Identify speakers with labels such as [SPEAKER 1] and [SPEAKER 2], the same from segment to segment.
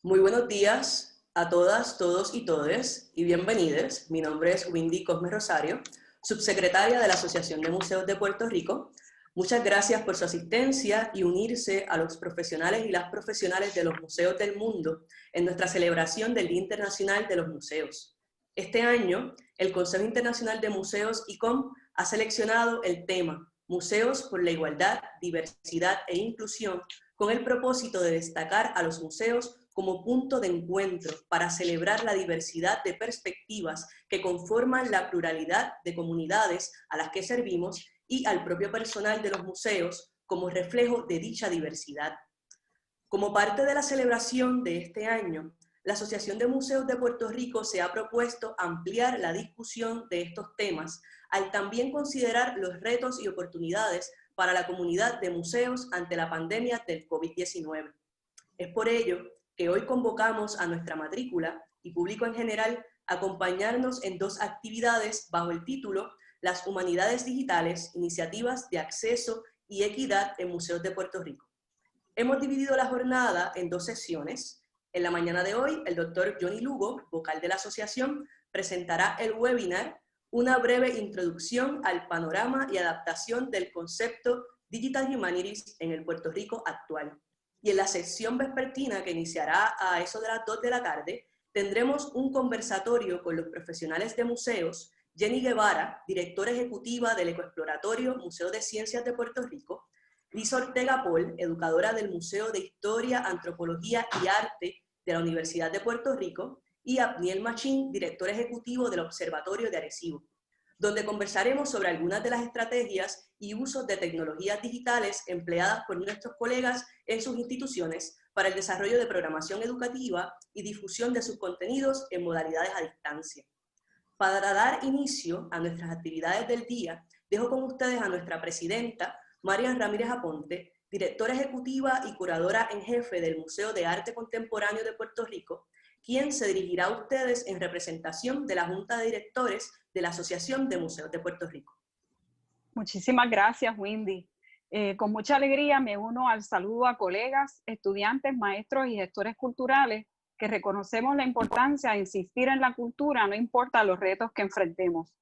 [SPEAKER 1] Muy buenos días a todas, todos y todes y bienvenidos. Mi nombre es Windy Cosme Rosario, subsecretaria de la Asociación de Museos de Puerto Rico. Muchas gracias por su asistencia y unirse a los profesionales y las profesionales de los museos del mundo en nuestra celebración del Día Internacional de los Museos. Este año, el Consejo Internacional de Museos, ICOM, ha seleccionado el tema Museos por la Igualdad, Diversidad e Inclusión con el propósito de destacar a los museos como punto de encuentro para celebrar la diversidad de perspectivas que conforman la pluralidad de comunidades a las que servimos y al propio personal de los museos como reflejo de dicha diversidad. Como parte de la celebración de este año, la Asociación de Museos de Puerto Rico se ha propuesto ampliar la discusión de estos temas al también considerar los retos y oportunidades para la comunidad de museos ante la pandemia del COVID-19. Es por ello que hoy convocamos a nuestra matrícula y público en general a acompañarnos en dos actividades bajo el título Las Humanidades Digitales, Iniciativas de Acceso y Equidad en Museos de Puerto Rico. Hemos dividido la jornada en dos sesiones. En la mañana de hoy, el doctor Johnny Lugo, vocal de la asociación, presentará el webinar Una breve introducción al panorama y adaptación del concepto Digital Humanities en el Puerto Rico actual. Y en la sesión vespertina, que iniciará a eso de las 2 de la tarde, tendremos un conversatorio con los profesionales de museos, Jenny Guevara, directora ejecutiva del Ecoexploratorio Museo de Ciencias de Puerto Rico, Liz Ortega Paul, educadora del Museo de Historia, Antropología y Arte de la Universidad de Puerto Rico, y Abniel Machín, director ejecutivo del Observatorio de Arecibo, donde conversaremos sobre algunas de las estrategias y usos de tecnologías digitales empleadas por nuestros colegas en sus instituciones para el desarrollo de programación educativa y difusión de sus contenidos en modalidades a distancia. Para dar inicio a nuestras actividades del día, dejo con ustedes a nuestra presidenta, Marian Ramírez Aponte, directora ejecutiva y curadora en jefe del Museo de Arte Contemporáneo de Puerto Rico, quien se dirigirá a ustedes en representación de la Junta de Directores de la Asociación de Museos de Puerto Rico.
[SPEAKER 2] Muchísimas gracias, Windy. Con mucha alegría me uno al saludo a colegas, estudiantes, maestros y gestores culturales que reconocemos la importancia de insistir en la cultura, no importa los retos que enfrentemos.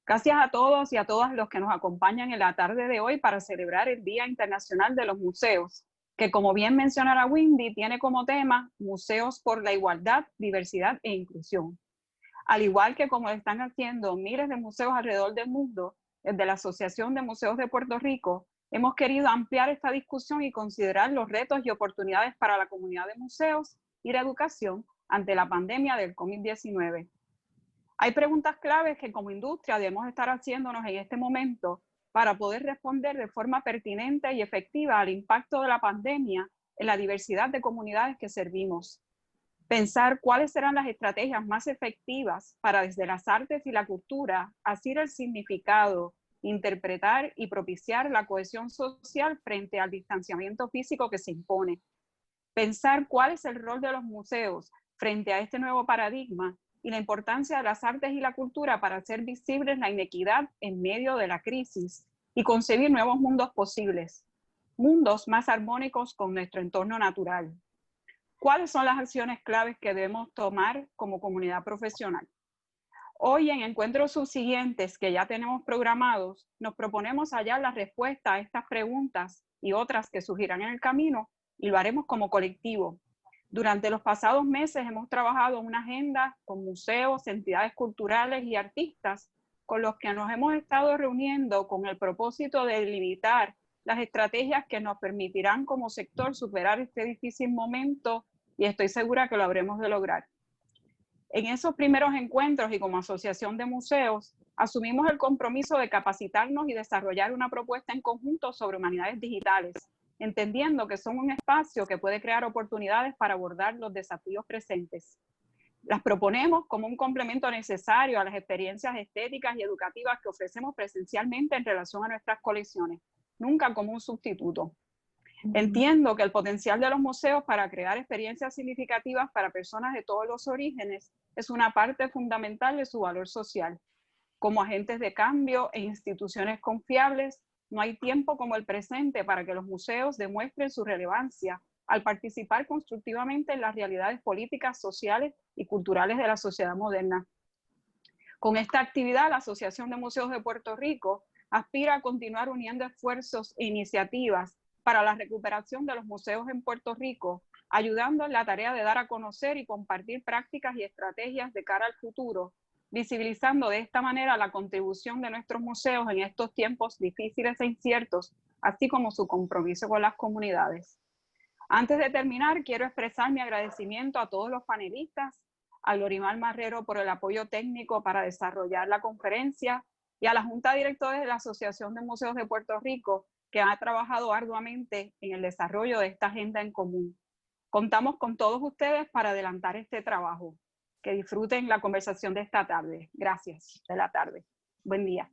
[SPEAKER 2] Gracias a todos y a todas los que nos acompañan en la tarde de hoy para celebrar el Día Internacional de los Museos, que como bien mencionara Windy, tiene como tema Museos por la Igualdad, Diversidad e Inclusión. Al igual que como lo están haciendo miles de museos alrededor del mundo, desde la Asociación de Museos de Puerto Rico, hemos querido ampliar esta discusión y considerar los retos y oportunidades para la comunidad de museos y la educación ante la pandemia del COVID-19. Hay preguntas claves que como industria debemos estar haciéndonos en este momento para poder responder de forma pertinente y efectiva al impacto de la pandemia en la diversidad de comunidades que servimos. Pensar cuáles serán las estrategias más efectivas para desde las artes y la cultura asir el significado, interpretar y propiciar la cohesión social frente al distanciamiento físico que se impone. Pensar cuál es el rol de los museos frente a este nuevo paradigma y la importancia de las artes y la cultura para hacer visibles la inequidad en medio de la crisis y concebir nuevos mundos posibles, mundos más armónicos con nuestro entorno natural. ¿Cuáles son las acciones claves que debemos tomar como comunidad profesional? Hoy en encuentros subsiguientes que ya tenemos programados, nos proponemos hallar la respuesta a estas preguntas y otras que surgirán en el camino y lo haremos como colectivo. Durante los pasados meses hemos trabajado en una agenda con museos, entidades culturales y artistas con los que nos hemos estado reuniendo con el propósito de delimitar las estrategias que nos permitirán como sector superar este difícil momento y estoy segura que lo habremos de lograr. En esos primeros encuentros y como asociación de museos, asumimos el compromiso de capacitarnos y desarrollar una propuesta en conjunto sobre humanidades digitales, entendiendo que son un espacio que puede crear oportunidades para abordar los desafíos presentes. Las proponemos como un complemento necesario a las experiencias estéticas y educativas que ofrecemos presencialmente en relación a nuestras colecciones, nunca como un sustituto. Entiendo que el potencial de los museos para crear experiencias significativas para personas de todos los orígenes es una parte fundamental de su valor social. Como agentes de cambio e instituciones confiables, no hay tiempo como el presente para que los museos demuestren su relevancia al participar constructivamente en las realidades políticas, sociales y culturales de la sociedad moderna. Con esta actividad, la Asociación de Museos de Puerto Rico aspira a continuar uniendo esfuerzos e iniciativas para la recuperación de los museos en Puerto Rico, ayudando en la tarea de dar a conocer y compartir prácticas y estrategias de cara al futuro, visibilizando de esta manera la contribución de nuestros museos en estos tiempos difíciles e inciertos, así como su compromiso con las comunidades. Antes de terminar, quiero expresar mi agradecimiento a todos los panelistas, a Lorimar Marrero por el apoyo técnico para desarrollar la conferencia y a la Junta de Directores de la Asociación de Museos de Puerto Rico, que ha trabajado arduamente en el desarrollo de esta agenda en común. Contamos con todos ustedes para adelantar este trabajo. Que disfruten la conversación de esta tarde. Gracias, de la tarde. Buen día.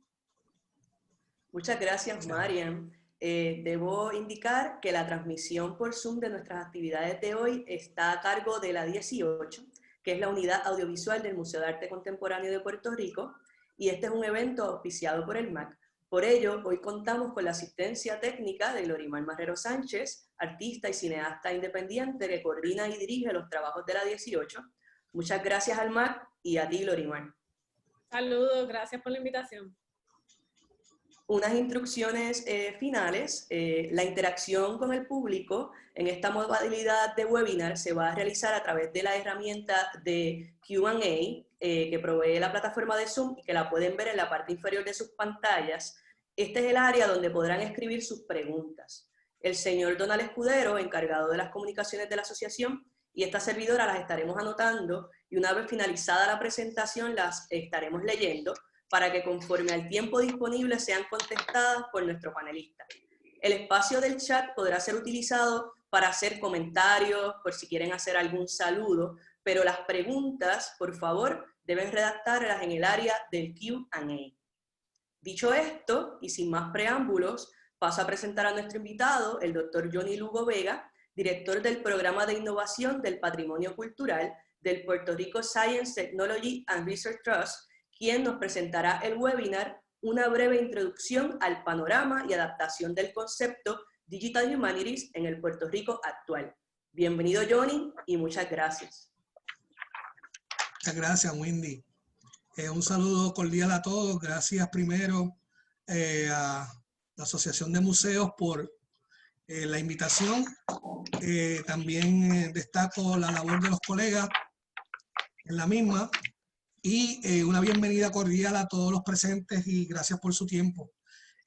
[SPEAKER 1] Muchas gracias, Marian. Debo indicar que la transmisión por Zoom de nuestras actividades de hoy está a cargo de la 18, que es la Unidad Audiovisual del Museo de Arte Contemporáneo de Puerto Rico, y este es un evento auspiciado por el MAC. Por ello, hoy contamos con la asistencia técnica de Lorimar Marrero Sánchez, artista y cineasta independiente que coordina y dirige los trabajos de la 18. Muchas gracias al MAC y a ti, Lorimar.
[SPEAKER 3] Saludos, gracias por la invitación.
[SPEAKER 1] Unas instrucciones finales. La interacción con el público en esta modalidad de webinar se va a realizar a través de la herramienta de Q&A que provee la plataforma de Zoom y que la pueden ver en la parte inferior de sus pantallas. Este es el área donde podrán escribir sus preguntas. El señor Donald Escudero, encargado de las comunicaciones de la asociación, y esta servidora las estaremos anotando, y una vez finalizada la presentación las estaremos leyendo, para que conforme al tiempo disponible sean contestadas por nuestro panelista. El espacio del chat podrá ser utilizado para hacer comentarios, por si quieren hacer algún saludo, pero las preguntas, por favor, deben redactarlas en el área del Q&A. Dicho esto, y sin más preámbulos, paso a presentar a nuestro invitado, el Dr. Johnny Lugo Vega, director del Programa de Innovación del Patrimonio Cultural del Puerto Rico Science, Technology and Research Trust, quien nos presentará el webinar Una breve introducción al panorama y adaptación del concepto Digital Humanities en el Puerto Rico actual. Bienvenido, Johnny, y muchas gracias.
[SPEAKER 4] Muchas gracias, Wendy. Un saludo cordial a todos. Gracias primero a la Asociación de Museos por la invitación. También destaco la labor de los colegas en la misma. Y una bienvenida cordial a todos los presentes y gracias por su tiempo.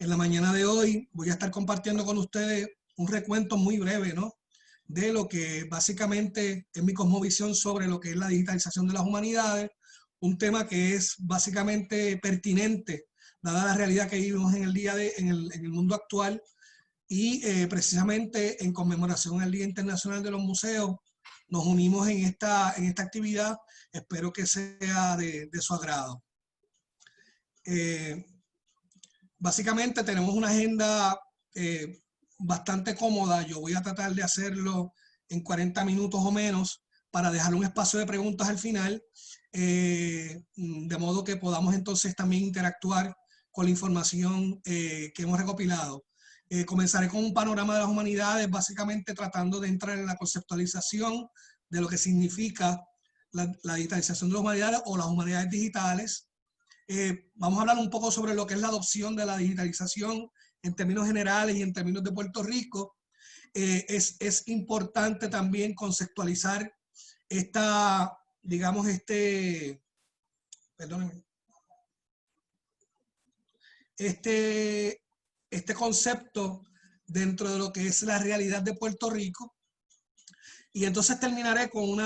[SPEAKER 4] En la mañana de hoy voy a estar compartiendo con ustedes un recuento muy breve, ¿no?, de lo que básicamente es mi cosmovisión sobre lo que es la digitalización de las humanidades, un tema que es básicamente pertinente, dada la realidad que vivimos en el mundo actual, y precisamente en conmemoración al Día Internacional de los Museos, nos unimos en esta actividad. Espero que sea de su agrado. Básicamente tenemos una agenda bastante cómoda. Yo voy a tratar de hacerlo en 40 minutos o menos para dejar un espacio de preguntas al final, de modo que podamos entonces también interactuar con la información que hemos recopilado. Comenzaré con un panorama de las humanidades, básicamente tratando de entrar en la conceptualización de lo que significa la digitalización de las humanidades o las humanidades digitales. Vamos a hablar un poco sobre lo que es la adopción de la digitalización en términos generales y en términos de Puerto Rico. Es importante también conceptualizar este concepto dentro de lo que es la realidad de Puerto Rico. Y entonces terminaré con un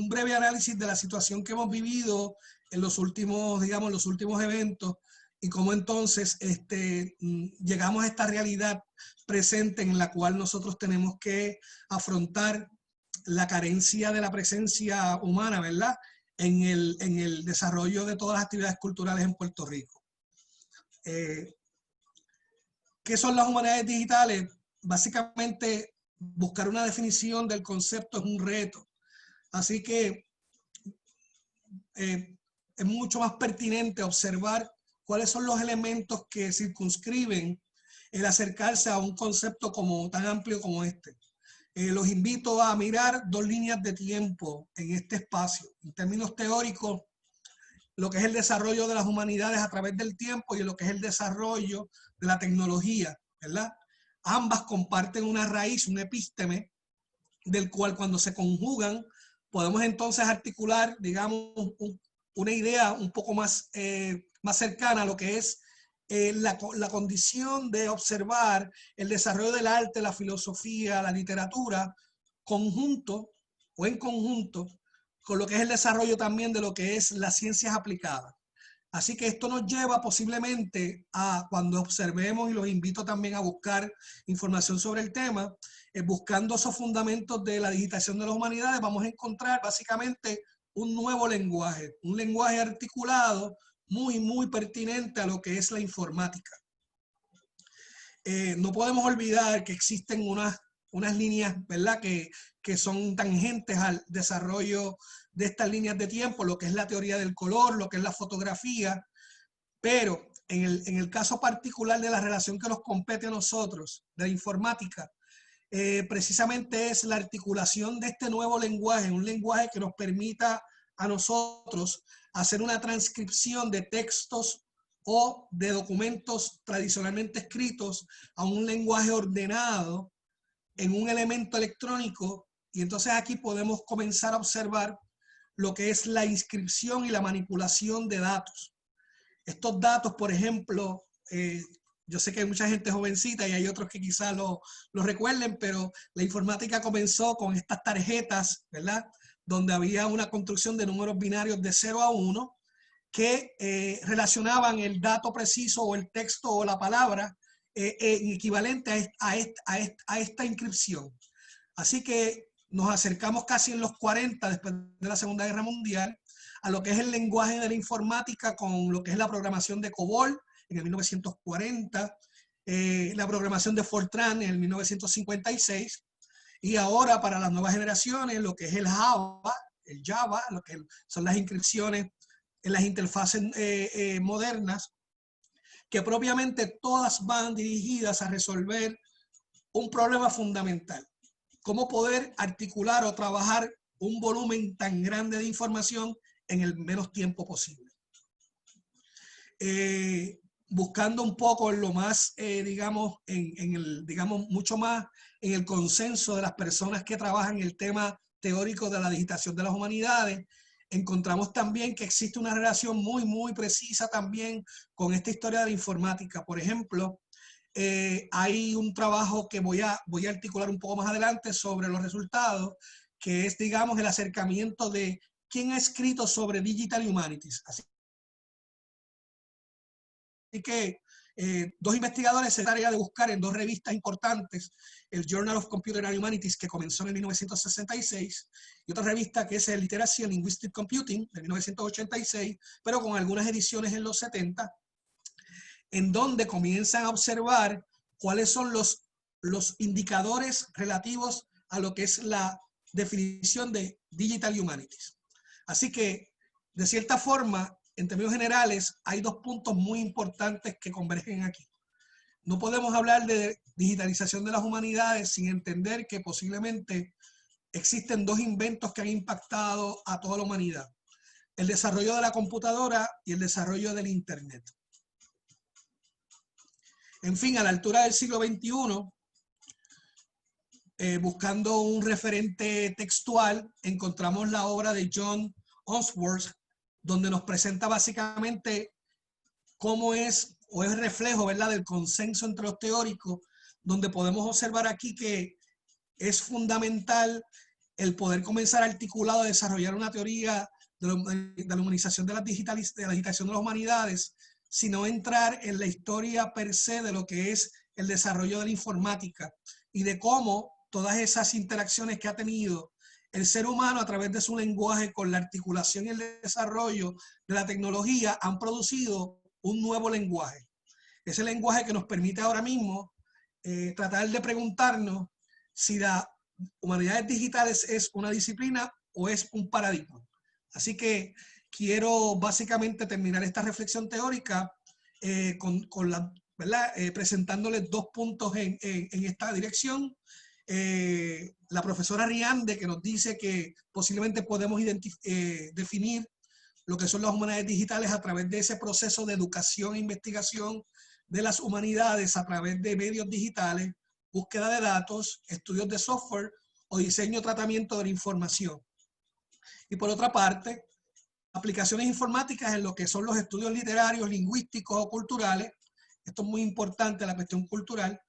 [SPEAKER 4] breve análisis de la situación que hemos vivido en los últimos eventos y cómo entonces llegamos a esta realidad presente en la cual nosotros tenemos que afrontar la carencia de la presencia humana, ¿verdad?, en el desarrollo de todas las actividades culturales en Puerto Rico. ¿Qué son las humanidades digitales? Básicamente, buscar una definición del concepto es un reto. Así que es mucho más pertinente observar cuáles son los elementos que circunscriben el acercarse a un concepto tan amplio como este. Los invito a mirar dos líneas de tiempo en este espacio. En términos teóricos, lo que es el desarrollo de las humanidades a través del tiempo y lo que es el desarrollo de la tecnología, ¿verdad? Ambas comparten una raíz, un epísteme, del cual cuando se conjugan podemos entonces articular, digamos, una idea un poco más, más cercana a lo que es la condición de observar el desarrollo del arte, la filosofía, la literatura, conjunto o en conjunto con lo que es el desarrollo también de lo que es las ciencias aplicadas. Así que esto nos lleva posiblemente a, cuando observemos, y los invito también a buscar información sobre el tema, buscando esos fundamentos de la digitación de las humanidades, vamos a encontrar básicamente un nuevo lenguaje, un lenguaje articulado muy pertinente a lo que es la informática. No podemos olvidar que existen unas líneas, ¿verdad?, que son tangentes al desarrollo de estas líneas de tiempo, lo que es la teoría del color, lo que es la fotografía, pero en el caso particular de la relación que nos compete a nosotros, de la informática, precisamente es la articulación de este nuevo lenguaje, un lenguaje que nos permita a nosotros hacer una transcripción de textos o de documentos tradicionalmente escritos a un lenguaje ordenado en un elemento electrónico, y entonces aquí podemos comenzar a observar lo que es la inscripción y la manipulación de datos. Estos datos, por ejemplo, yo sé que hay mucha gente jovencita y hay otros que quizás lo recuerden, pero la informática comenzó con estas tarjetas, ¿verdad?, donde había una construcción de números binarios de 0 a 1 que relacionaban el dato preciso o el texto o la palabra equivalente a esta inscripción. Así que nos acercamos casi en los 40, después de la Segunda Guerra Mundial, a lo que es el lenguaje de la informática con lo que es la programación de COBOL en el 1940, la programación de Fortran en el 1956, y ahora para las nuevas generaciones lo que es el Java, lo que son las inscripciones en las interfaces modernas, que propiamente todas van dirigidas a resolver un problema fundamental: cómo poder articular o trabajar un volumen tan grande de información en el menos tiempo posible. Buscando un poco en lo más, digamos, mucho más en el consenso de las personas que trabajan el tema teórico de la digitación de las humanidades, encontramos también que existe una relación muy precisa también con esta historia de la informática. Por ejemplo, hay un trabajo que voy a articular un poco más adelante sobre los resultados, que es, digamos, el acercamiento de quién ha escrito sobre Digital Humanities. Así que dos investigadores se tarea de buscar en dos revistas importantes, el Journal of Computer and Humanities, que comenzó en 1966, y otra revista que es el Literacy and Linguistic Computing, de 1986, pero con algunas ediciones en los 70, en donde comienzan a observar cuáles son los indicadores relativos a lo que es la definición de Digital Humanities. Así que, de cierta forma, en términos generales, hay dos puntos muy importantes que convergen aquí. No podemos hablar de digitalización de las humanidades sin entender que posiblemente existen dos inventos que han impactado a toda la humanidad: el desarrollo de la computadora y el desarrollo del Internet. En fin, a la altura del siglo XXI, buscando un referente textual, encontramos la obra de John Unsworth, donde nos presenta básicamente cómo es, o es reflejo, ¿verdad?, del consenso entre los teóricos, donde podemos observar aquí que es fundamental el poder comenzar articulado a desarrollar una teoría de la humanización de la digitación de las humanidades, sino entrar en la historia per se de lo que es el desarrollo de la informática y de cómo todas esas interacciones que ha tenido el ser humano a través de su lenguaje con la articulación y el desarrollo de la tecnología han producido un nuevo lenguaje. Ese lenguaje que nos permite ahora mismo tratar de preguntarnos si las humanidades digitales es una disciplina o es un paradigma. Así que quiero básicamente terminar esta reflexión teórica presentándoles dos puntos en esta dirección. la profesora Riande, que nos dice que posiblemente podemos definir lo que son las humanidades digitales a través de ese proceso de educación e investigación de las humanidades a través de medios digitales, búsqueda de datos, estudios de software o diseño y tratamiento de la información. Y por otra parte, aplicaciones informáticas en lo que son los estudios literarios, lingüísticos o culturales. Esto es muy importante, la cuestión cultural.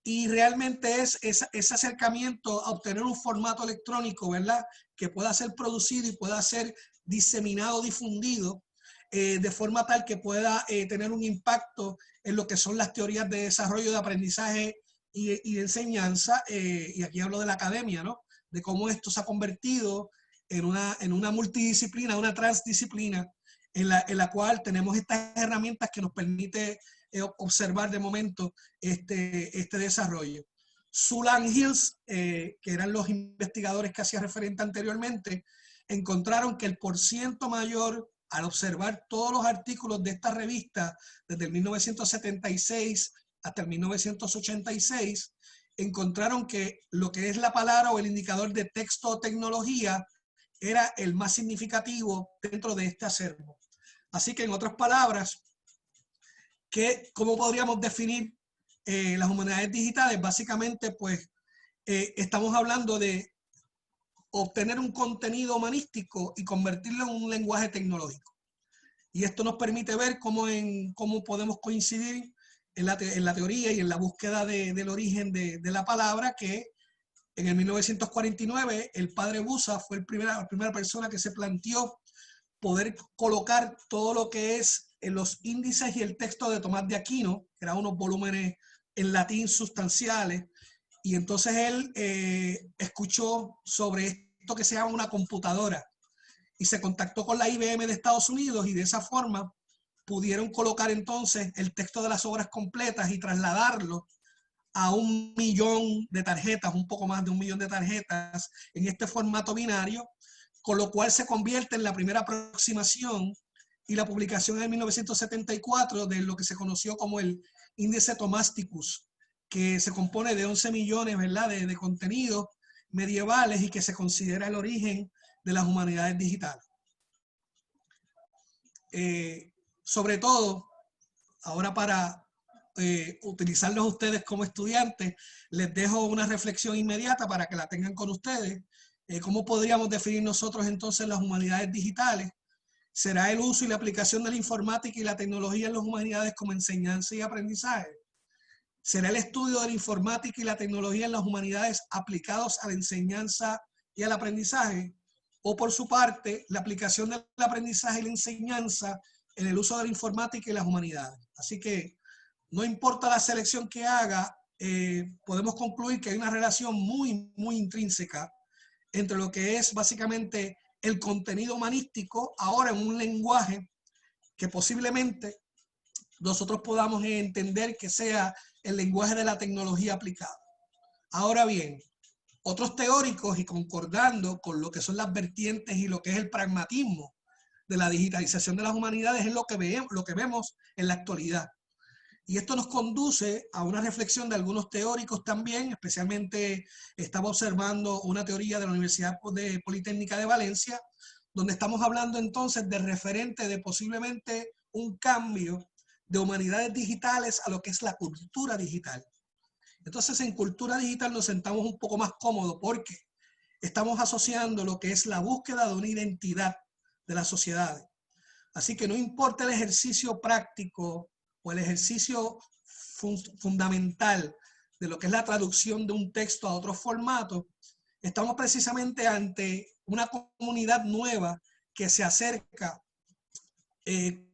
[SPEAKER 4] Y realmente es ese acercamiento a obtener un formato electrónico, ¿verdad?, que pueda ser producido y pueda ser diseminado, difundido, de forma tal que pueda tener un impacto en lo que son las teorías de desarrollo de aprendizaje y de enseñanza. Y aquí hablo de la academia, ¿no?, de cómo esto se ha convertido en una multidisciplina, una transdisciplina, en la cual tenemos estas herramientas que nos permite observar de momento este desarrollo. Sulan Hills, que eran los investigadores que hacía referente anteriormente, encontraron que el % mayor, al observar todos los artículos de esta revista desde el 1976 hasta el 1986, encontraron que lo que es la palabra o el indicador de texto o tecnología era el más significativo dentro de este acervo. Así que, en otras palabras, ¿cómo podríamos definir las humanidades digitales? Básicamente, pues, estamos hablando de obtener un contenido humanístico y convertirlo en un lenguaje tecnológico. Y esto nos permite ver cómo podemos coincidir en la teoría y en la búsqueda del origen de la palabra, que en el 1949 el padre Busa fue la primera persona que se planteó poder colocar todo lo que es en los índices y el texto de Tomás de Aquino, que eran unos volúmenes en latín sustanciales, y entonces él escuchó sobre esto que se llama una computadora, y se contactó con la IBM de Estados Unidos, y de esa forma pudieron colocar entonces el texto de las obras completas y trasladarlo a 1 millón de tarjetas, un poco más de 1 millón de tarjetas, en este formato binario, con lo cual se convierte en la primera aproximación y la publicación en 1974 de lo que se conoció como el índice Thomasticus, que se compone de 11 millones, ¿verdad?, de contenidos medievales y que se considera el origen de las humanidades digitales. Sobre todo, ahora para utilizarlos a ustedes como estudiantes, les dejo una reflexión inmediata para que la tengan con ustedes. ¿Cómo podríamos definir nosotros entonces las humanidades digitales? ¿Será el uso y la aplicación de la informática y la tecnología en las humanidades como enseñanza y aprendizaje? ¿Será el estudio de la informática y la tecnología en las humanidades aplicados a la enseñanza y al aprendizaje? ¿O por su parte, la aplicación del aprendizaje y la enseñanza en el uso de la informática y las humanidades? Así que no importa la selección que haga, podemos concluir que hay una relación muy, muy intrínseca entre lo que es básicamente el contenido humanístico ahora en un lenguaje que posiblemente nosotros podamos entender que sea el lenguaje de la tecnología aplicada. Ahora bien, otros teóricos, y concordando con lo que son las vertientes y lo que es el pragmatismo de la digitalización de las humanidades, es lo que vemos en la actualidad. Y esto nos conduce a una reflexión de algunos teóricos también, especialmente estaba observando una teoría de la Universidad Politécnica de Valencia, donde estamos hablando entonces de referente de posiblemente un cambio de humanidades digitales a lo que es la cultura digital. Entonces, en cultura digital nos sentamos un poco más cómodos porque estamos asociando lo que es la búsqueda de una identidad de las sociedades. Así que no importa el ejercicio práctico o el ejercicio fundamental de lo que es la traducción de un texto a otro formato, estamos precisamente ante una comunidad nueva que se acerca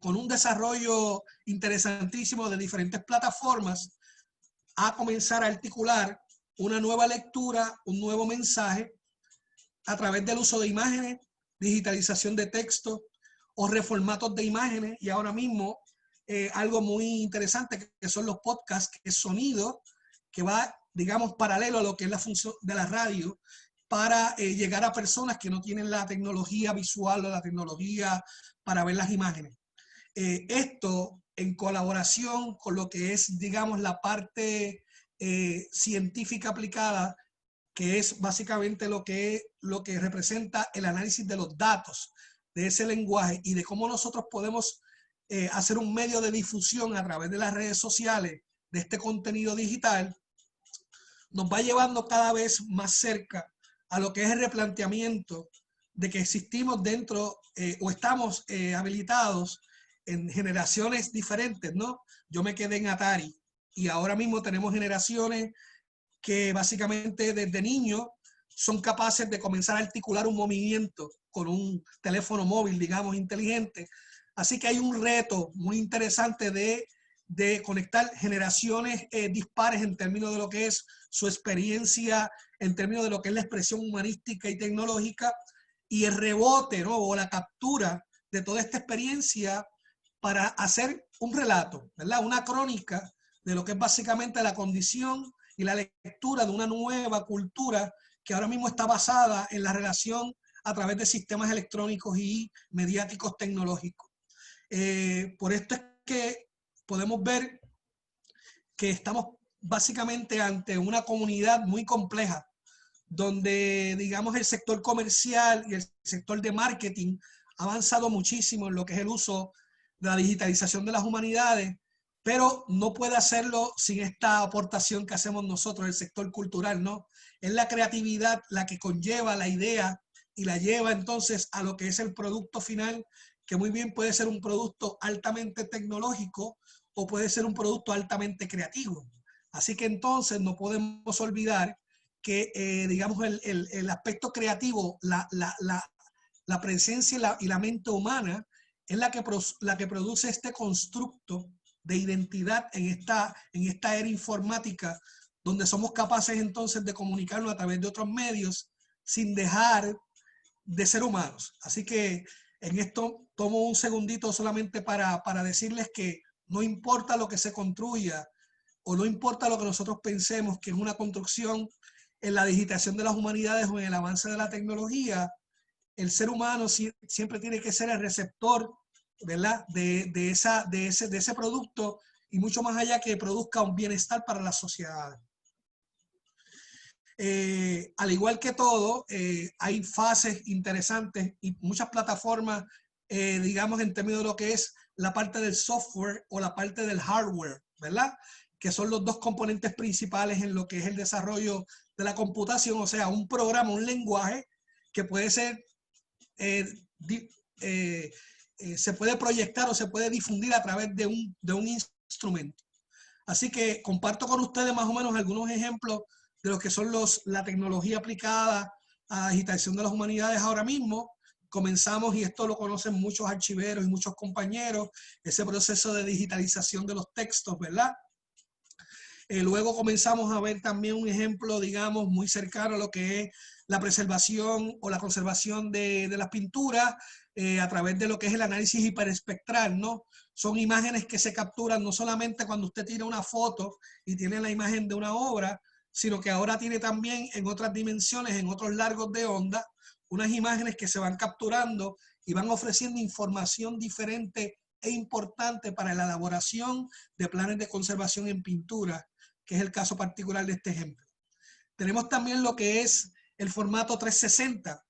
[SPEAKER 4] con un desarrollo interesantísimo de diferentes plataformas a comenzar a articular una nueva lectura, un nuevo mensaje a través del uso de imágenes, digitalización de texto o reformatos de imágenes, y ahora mismo algo muy interesante que son los podcasts, que es sonido que va, digamos, paralelo a lo que es la función de la radio para llegar a personas que no tienen la tecnología visual o la tecnología para ver las imágenes. Esto en colaboración con lo que es, digamos, la parte científica aplicada que es básicamente lo que representa el análisis de los datos de ese lenguaje y de cómo nosotros podemos hacer un medio de difusión a través de las redes sociales de este contenido digital, nos va llevando cada vez más cerca a lo que es el replanteamiento de que existimos dentro o estamos habilitados en generaciones diferentes, ¿no? Yo me quedé en Atari y ahora mismo tenemos generaciones que básicamente desde niños son capaces de comenzar a articular un movimiento con un teléfono móvil, digamos, inteligente. Así que hay un reto muy interesante de conectar generaciones dispares en términos de lo que es su experiencia, en términos de lo que es la expresión humanística y tecnológica, y el rebote, ¿no? O la captura de toda esta experiencia para hacer un relato, ¿verdad? Una crónica de lo que es básicamente la condición y la lectura de una nueva cultura que ahora mismo está basada en la relación a través de sistemas electrónicos y mediáticos tecnológicos. Por esto es que podemos ver que estamos básicamente ante una comunidad muy compleja, donde, digamos, el sector comercial y el sector de marketing ha avanzado muchísimo en lo que es el uso de la digitalización de las humanidades, pero no puede hacerlo sin esta aportación que hacemos nosotros, el sector cultural, ¿no? Es la creatividad la que conlleva la idea y la lleva entonces a lo que es el producto final, que muy bien puede ser un producto altamente tecnológico o puede ser un producto altamente creativo. Así que entonces no podemos olvidar que, digamos, el aspecto creativo, la presencia y la mente humana es la que produce este constructo de identidad en esta era informática, donde somos capaces entonces de comunicarnos a través de otros medios sin dejar de ser humanos. Así que en esto tomo un segundito solamente para decirles que no importa lo que se construya o no importa lo que nosotros pensemos que es una construcción en la digitación de las humanidades o en el avance de la tecnología, el ser humano siempre tiene que ser el receptor, ¿verdad? de ese producto y mucho más allá, que produzca un bienestar para la sociedad. Al igual que todo, hay fases interesantes y muchas plataformas, digamos, en términos de lo que es la parte del software o la parte del hardware, ¿verdad? Que son los dos componentes principales en lo que es el desarrollo de la computación, o sea, un programa, un lenguaje que puede ser, se puede proyectar o se puede difundir a través de un instrumento. Así que comparto con ustedes más o menos algunos ejemplos de lo que son la tecnología aplicada a la digitalización de las humanidades ahora mismo. Comenzamos, y esto lo conocen muchos archiveros y muchos compañeros, ese proceso de digitalización de los textos, ¿verdad? Luego comenzamos a ver también un ejemplo, digamos, muy cercano a lo que es la preservación o la conservación de las pinturas a través de lo que es el análisis hiperespectral, ¿no? Son imágenes que se capturan no solamente cuando usted tira una foto y tiene la imagen de una obra, sino que ahora tiene también en otras dimensiones, en otros largos de onda, unas imágenes que se van capturando y van ofreciendo información diferente e importante para la elaboración de planes de conservación en pintura, que es el caso particular de este ejemplo. Tenemos también lo que es el formato 360,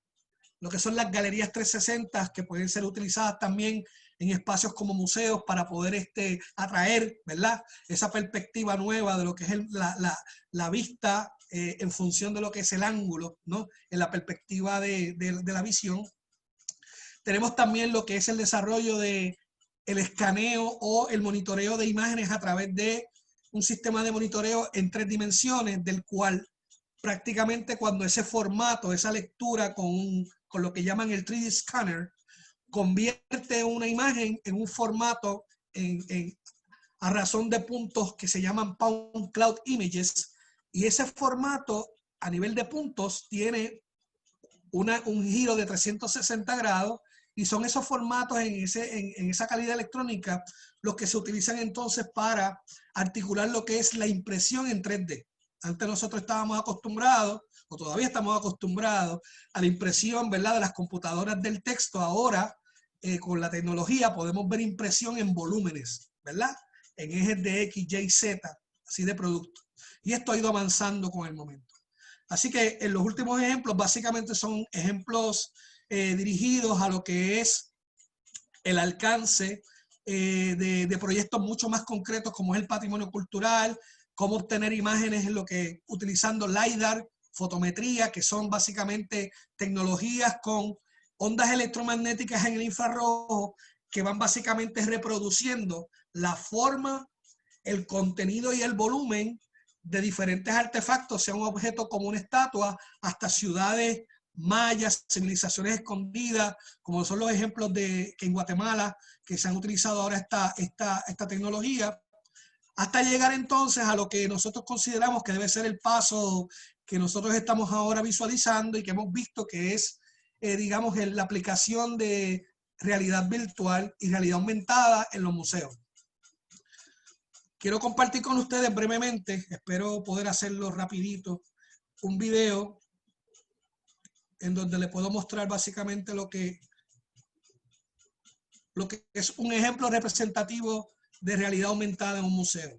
[SPEAKER 4] lo que son las galerías 360, que pueden ser utilizadas también en espacios como museos para poder atraer, ¿verdad?, esa perspectiva nueva de lo que es la vista en función de lo que es el ángulo, ¿no?, en la perspectiva de la visión. Tenemos también lo que es el desarrollo de el escaneo o el monitoreo de imágenes a través de un sistema de monitoreo en 3 dimensiones, del cual prácticamente cuando ese formato, esa lectura con lo que llaman el 3D scanner, convierte una imagen en un formato a razón de puntos que se llaman Point Cloud Images, y ese formato a nivel de puntos tiene un giro de 360 grados, y son esos formatos en esa calidad electrónica los que se utilizan entonces para articular lo que es la impresión en 3D. Antes nosotros estábamos acostumbrados, o todavía estamos acostumbrados, a la impresión, ¿verdad?, de las computadoras del texto. Ahora, con la tecnología, podemos ver impresión en volúmenes, ¿verdad?, en ejes de X, Y, Z, así de producto. Y esto ha ido avanzando con el momento. Así que en los últimos ejemplos básicamente son ejemplos dirigidos a lo que es el alcance de proyectos mucho más concretos como es el patrimonio cultural, cómo obtener imágenes en lo que utilizando LiDAR, fotometría, que son básicamente tecnologías con ondas electromagnéticas en el infrarrojo que van básicamente reproduciendo la forma, el contenido y el volumen de diferentes artefactos, sea un objeto como una estatua, hasta ciudades mayas, civilizaciones escondidas, como son los ejemplos que en Guatemala, que se han utilizado ahora esta tecnología, hasta llegar entonces a lo que nosotros consideramos que debe ser el paso que nosotros estamos ahora visualizando y que hemos visto que es, digamos, la aplicación de realidad virtual y realidad aumentada en los museos. Quiero compartir con ustedes brevemente, espero poder hacerlo rapidito, un video en donde le puedo mostrar básicamente lo que es un ejemplo representativo de realidad aumentada en un museo.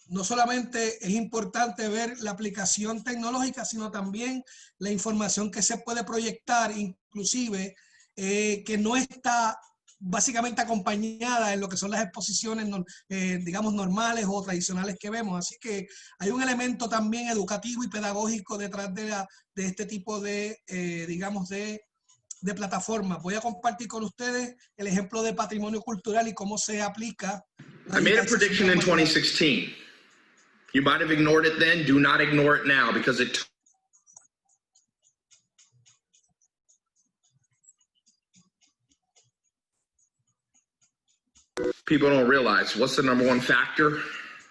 [SPEAKER 4] No solamente es importante ver la aplicación tecnológica, sino también la información que se puede proyectar, inclusive que no está básicamente acompañada en lo que son las exposiciones, digamos, normales o tradicionales que vemos. Así que hay un elemento también educativo y pedagógico detrás de este tipo de, digamos, de plataformas. Voy a compartir con ustedes el ejemplo de patrimonio cultural y cómo se aplica.
[SPEAKER 5] I made a prediction in 2016. You might have ignored it then. Do not ignore it now because people don't realize what's the number one factor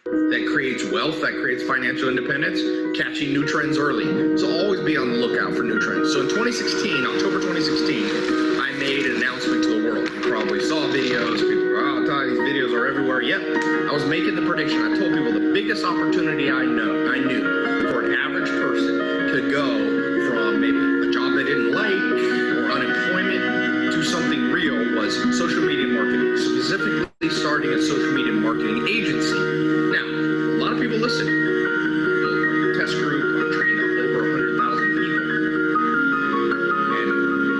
[SPEAKER 5] that creates wealth, that creates financial independence? Catching new trends early. So always be on the lookout for new trends. So in 2016, October 2016, I made an announcement to the world. You probably saw videos. People go, oh, Todd, these videos are everywhere. Yep, I was making the prediction. I told people the biggest opportunity I knew for an average person to go from maybe a job they didn't like or unemployment to something real was social media marketing, specifically starting a social media marketing agency. Now, a lot of people listen. Test group, I trained up over 100,000 people. And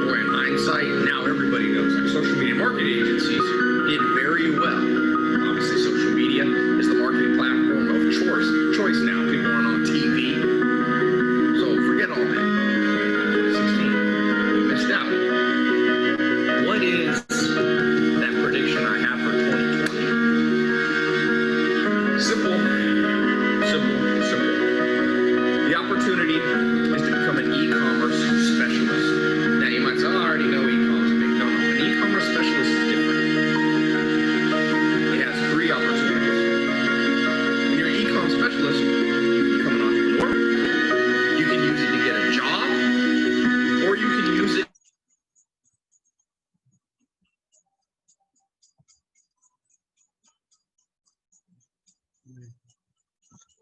[SPEAKER 5] boy, in hindsight, now everybody knows that social media marketing agencies did very well. Obviously, social media is the marketing platform of choice now. People aren't on TV. So forget all that. 2016, we missed out. What is that prediction I have for 2020? Simple. The opportunity is to become an e-commerce specialist. Now you might say, oh, I already know e-commerce. No, an e-commerce specialist is different. It has three opportunities. When you're an e-com specialist, you become an entrepreneur. You can use it to get a job, or you can use it.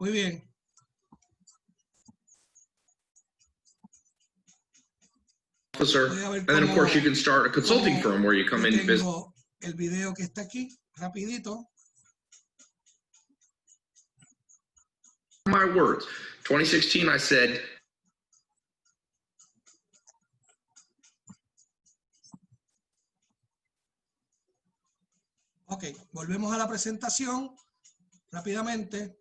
[SPEAKER 4] Muy bien.
[SPEAKER 5] Officer, and then of course you can start a consulting firm where you come in business.
[SPEAKER 4] El video que está aquí, rapidito.
[SPEAKER 5] My words. 2016, I said,
[SPEAKER 4] Ok, volvemos a la presentación rápidamente.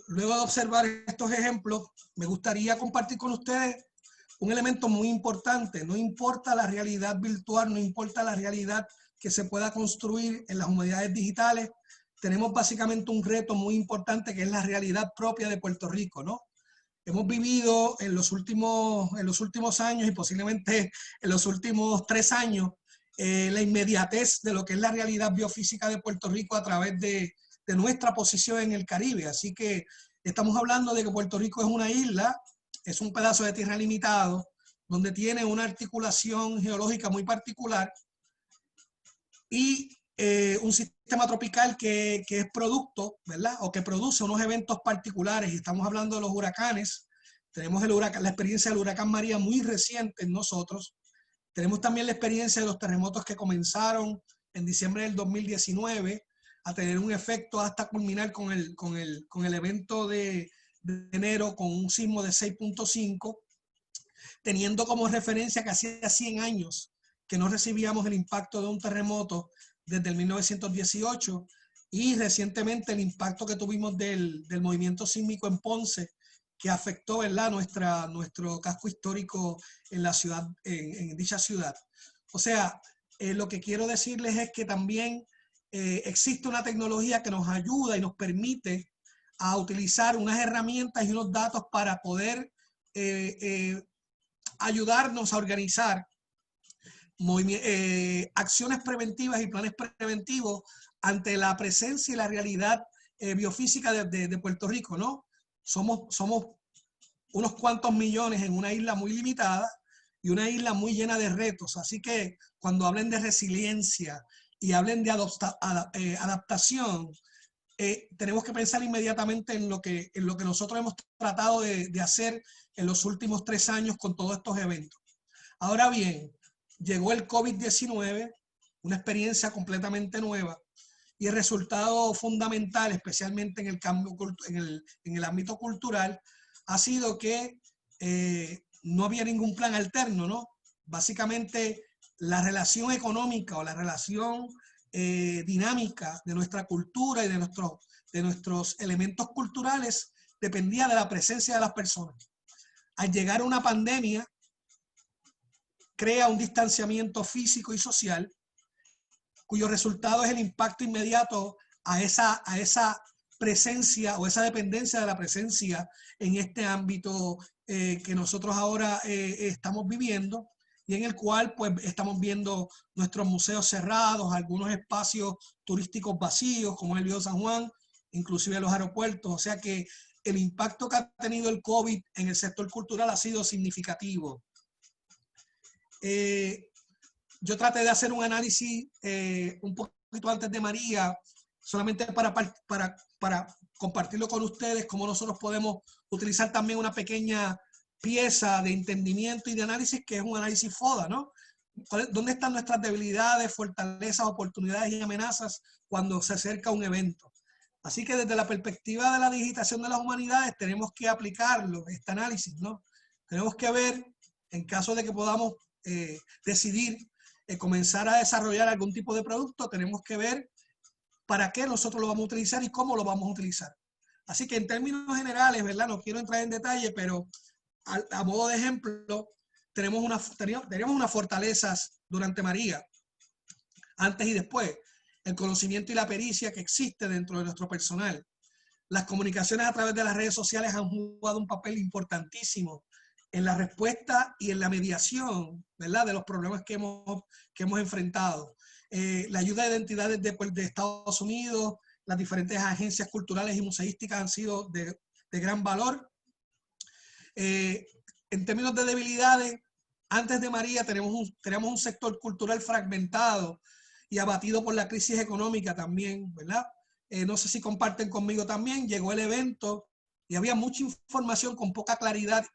[SPEAKER 4] Luego de observar estos ejemplos, me gustaría compartir con ustedes un elemento muy importante. No importa la realidad virtual, no importa la realidad que se pueda construir en las humanidades digitales, tenemos básicamente un reto muy importante que es la realidad propia de Puerto Rico, ¿no? Hemos vivido en los últimos años y posiblemente en los últimos 3 años la inmediatez de lo que es la realidad biofísica de Puerto Rico a través de nuestra posición en el Caribe. Así que estamos hablando de que Puerto Rico es una isla, es un pedazo de tierra limitado, donde tiene una articulación geológica muy particular y un sistema tropical que es producto, ¿verdad? O que produce unos eventos particulares, y estamos hablando de los huracanes. Tenemos la experiencia del huracán María muy reciente en nosotros. Tenemos también la experiencia de los terremotos que comenzaron en diciembre del 2019 a tener un efecto hasta culminar con el evento de enero con un sismo de 6.5, teniendo como referencia que hacía 100 años que no recibíamos el impacto de un terremoto desde el 1918, y recientemente el impacto que tuvimos del movimiento sísmico en Ponce, que afectó, ¿verdad?, nuestro casco histórico en la ciudad, en dicha ciudad. O sea, lo que quiero decirles es que también existe una tecnología que nos ayuda y nos permite a utilizar unas herramientas y unos datos para poder ayudarnos a organizar acciones preventivas y planes preventivos ante la presencia y la realidad biofísica de Puerto Rico, ¿no? Somos unos cuantos millones en una isla muy limitada y una isla muy llena de retos. Así que cuando hablen de resiliencia y hablen de adaptación, tenemos que pensar inmediatamente en lo que nosotros hemos tratado de hacer en los últimos 3 años con todos estos eventos. Ahora bien, llegó el COVID-19, una experiencia completamente nueva, y el resultado fundamental, especialmente en el cambio, en el ámbito cultural, ha sido que no había ningún plan alterno, ¿no? Básicamente, la relación económica o la relación dinámica de nuestra cultura y de nuestros elementos culturales dependía de la presencia de las personas. Al llegar a una pandemia, crea un distanciamiento físico y social, cuyo resultado es el impacto inmediato a esa presencia o esa dependencia de la presencia en este ámbito que nosotros ahora estamos viviendo, y en el cual pues estamos viendo nuestros museos cerrados, algunos espacios turísticos vacíos como el Río San Juan, inclusive los aeropuertos. O sea que el impacto que ha tenido el COVID en el sector cultural ha sido significativo. Yo traté de hacer un análisis un poquito antes de María, solamente para compartirlo con ustedes, cómo nosotros podemos utilizar también una pequeña pieza de entendimiento y de análisis, que es un análisis FODA, ¿no? ¿Dónde están nuestras debilidades, fortalezas, oportunidades y amenazas cuando se acerca un evento? Así que desde la perspectiva de la digitación de las humanidades tenemos que aplicarlo, este análisis, ¿no? Tenemos que ver, en caso de que podamos decidir comenzar a desarrollar algún tipo de producto, tenemos que ver para qué nosotros lo vamos a utilizar y cómo lo vamos a utilizar. Así que en términos generales, ¿verdad? No quiero entrar en detalle, pero a modo de ejemplo, teníamos unas fortalezas durante María, antes y después. El conocimiento y la pericia que existe dentro de nuestro personal. Las comunicaciones a través de las redes sociales han jugado un papel importantísimo en la respuesta y en la mediación, ¿verdad?, de los problemas que hemos enfrentado. La ayuda de entidades de Estados Unidos, las diferentes agencias culturales y museísticas han sido de gran valor. En términos de debilidades, antes de María tenemos un sector cultural fragmentado y abatido por la crisis económica también, ¿verdad? No sé si comparten conmigo también, llegó el evento y había mucha información con poca claridad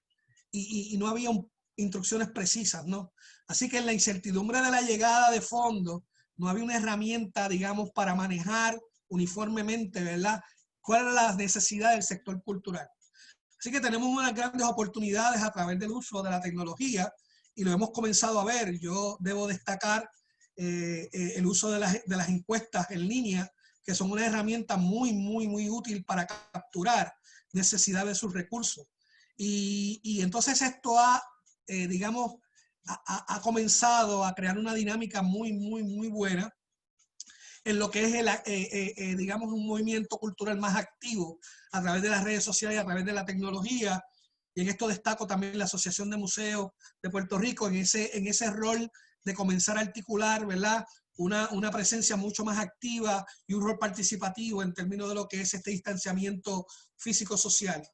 [SPEAKER 4] y no había instrucciones precisas, ¿no? Así que en la incertidumbre de la llegada de fondos, no había una herramienta, digamos, para manejar uniformemente, ¿verdad?, cuál era la necesidad del sector cultural. Así que tenemos unas grandes oportunidades a través del uso de la tecnología y lo hemos comenzado a ver. Yo debo destacar el uso de las encuestas en línea, que son una herramienta muy útil para capturar necesidad de sus recursos. Y entonces esto digamos, ha comenzado a crear una dinámica muy buena en lo que es, digamos, un movimiento cultural más activo a través de las redes sociales y a través de la tecnología. Y en esto destaco también la Asociación de Museos de Puerto Rico en ese rol de comenzar a articular, ¿verdad?, una presencia mucho más activa y un rol participativo en términos de lo que es este distanciamiento físico-social.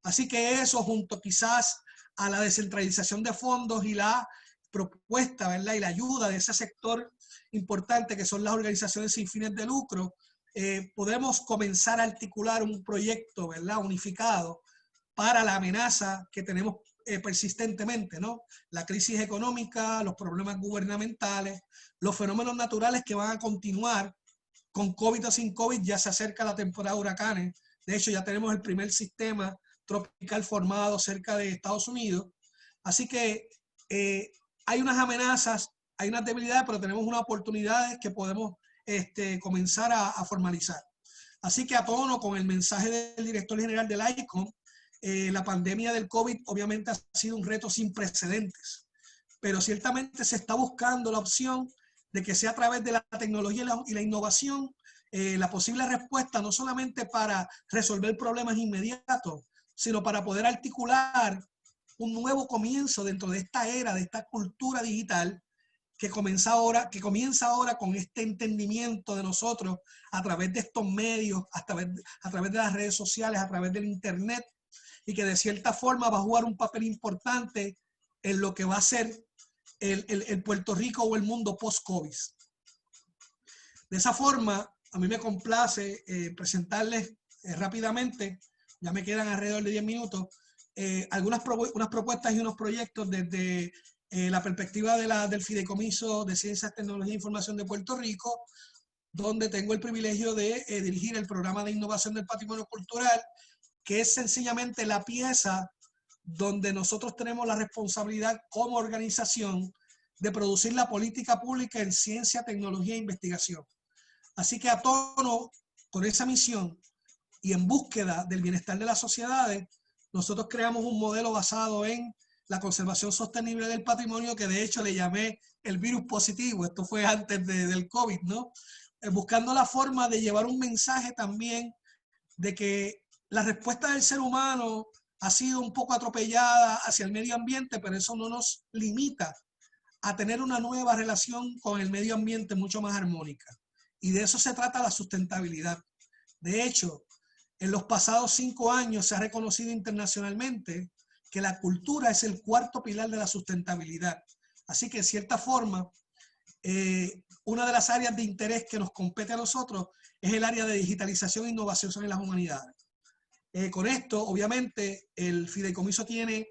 [SPEAKER 4] Así que eso, junto quizás a la descentralización de fondos y la propuesta, ¿verdad?, y la ayuda de ese sector importante que son las organizaciones sin fines de lucro, podemos comenzar a articular un proyecto, ¿verdad?, unificado para la amenaza que tenemos persistentemente, ¿no? La crisis económica, los problemas gubernamentales, los fenómenos naturales que van a continuar con COVID o sin COVID. Ya se acerca la temporada de huracanes. De hecho, ya tenemos el primer sistema tropical formado cerca de Estados Unidos. Así que hay unas amenazas, hay unas debilidades, pero tenemos unas oportunidades que podemos comenzar a formalizar. Así que a tono con el mensaje del director general del ICOM, la pandemia del COVID obviamente ha sido un reto sin precedentes, pero ciertamente se está buscando la opción de que sea a través de la tecnología y la innovación la posible respuesta, no solamente para resolver problemas inmediatos, sino para poder articular un nuevo comienzo dentro de esta era, de esta cultura digital que comienza ahora con este entendimiento de nosotros a través de estos medios, a través de las redes sociales, a través del internet, y que de cierta forma va a jugar un papel importante en lo que va a ser el Puerto Rico o el mundo post-COVID. De esa forma, a mí me complace presentarles rápidamente, ya me quedan alrededor de 10 minutos, unas propuestas y unos proyectos desde la perspectiva del Fideicomiso de Ciencias, Tecnología e Información de Puerto Rico, donde tengo el privilegio de dirigir el programa de innovación del patrimonio cultural, que es sencillamente la pieza donde nosotros tenemos la responsabilidad como organización de producir la política pública en ciencia, tecnología e investigación. Así que a tono con esa misión y en búsqueda del bienestar de las sociedades, nosotros creamos un modelo basado en la conservación sostenible del patrimonio, que de hecho le llamé el virus positivo. Esto fue antes del COVID, ¿no? Buscando la forma de llevar un mensaje también de que la respuesta del ser humano ha sido un poco atropellada hacia el medio ambiente, pero eso no nos limita a tener una nueva relación con el medio ambiente mucho más armónica. Y de eso se trata la sustentabilidad. De hecho, en los pasados 5 años se ha reconocido internacionalmente que la cultura es el cuarto pilar de la sustentabilidad. Así que, en cierta forma, una de las áreas de interés que nos compete a nosotros es el área de digitalización e innovación en las humanidades. Con esto, obviamente, el Fideicomiso tiene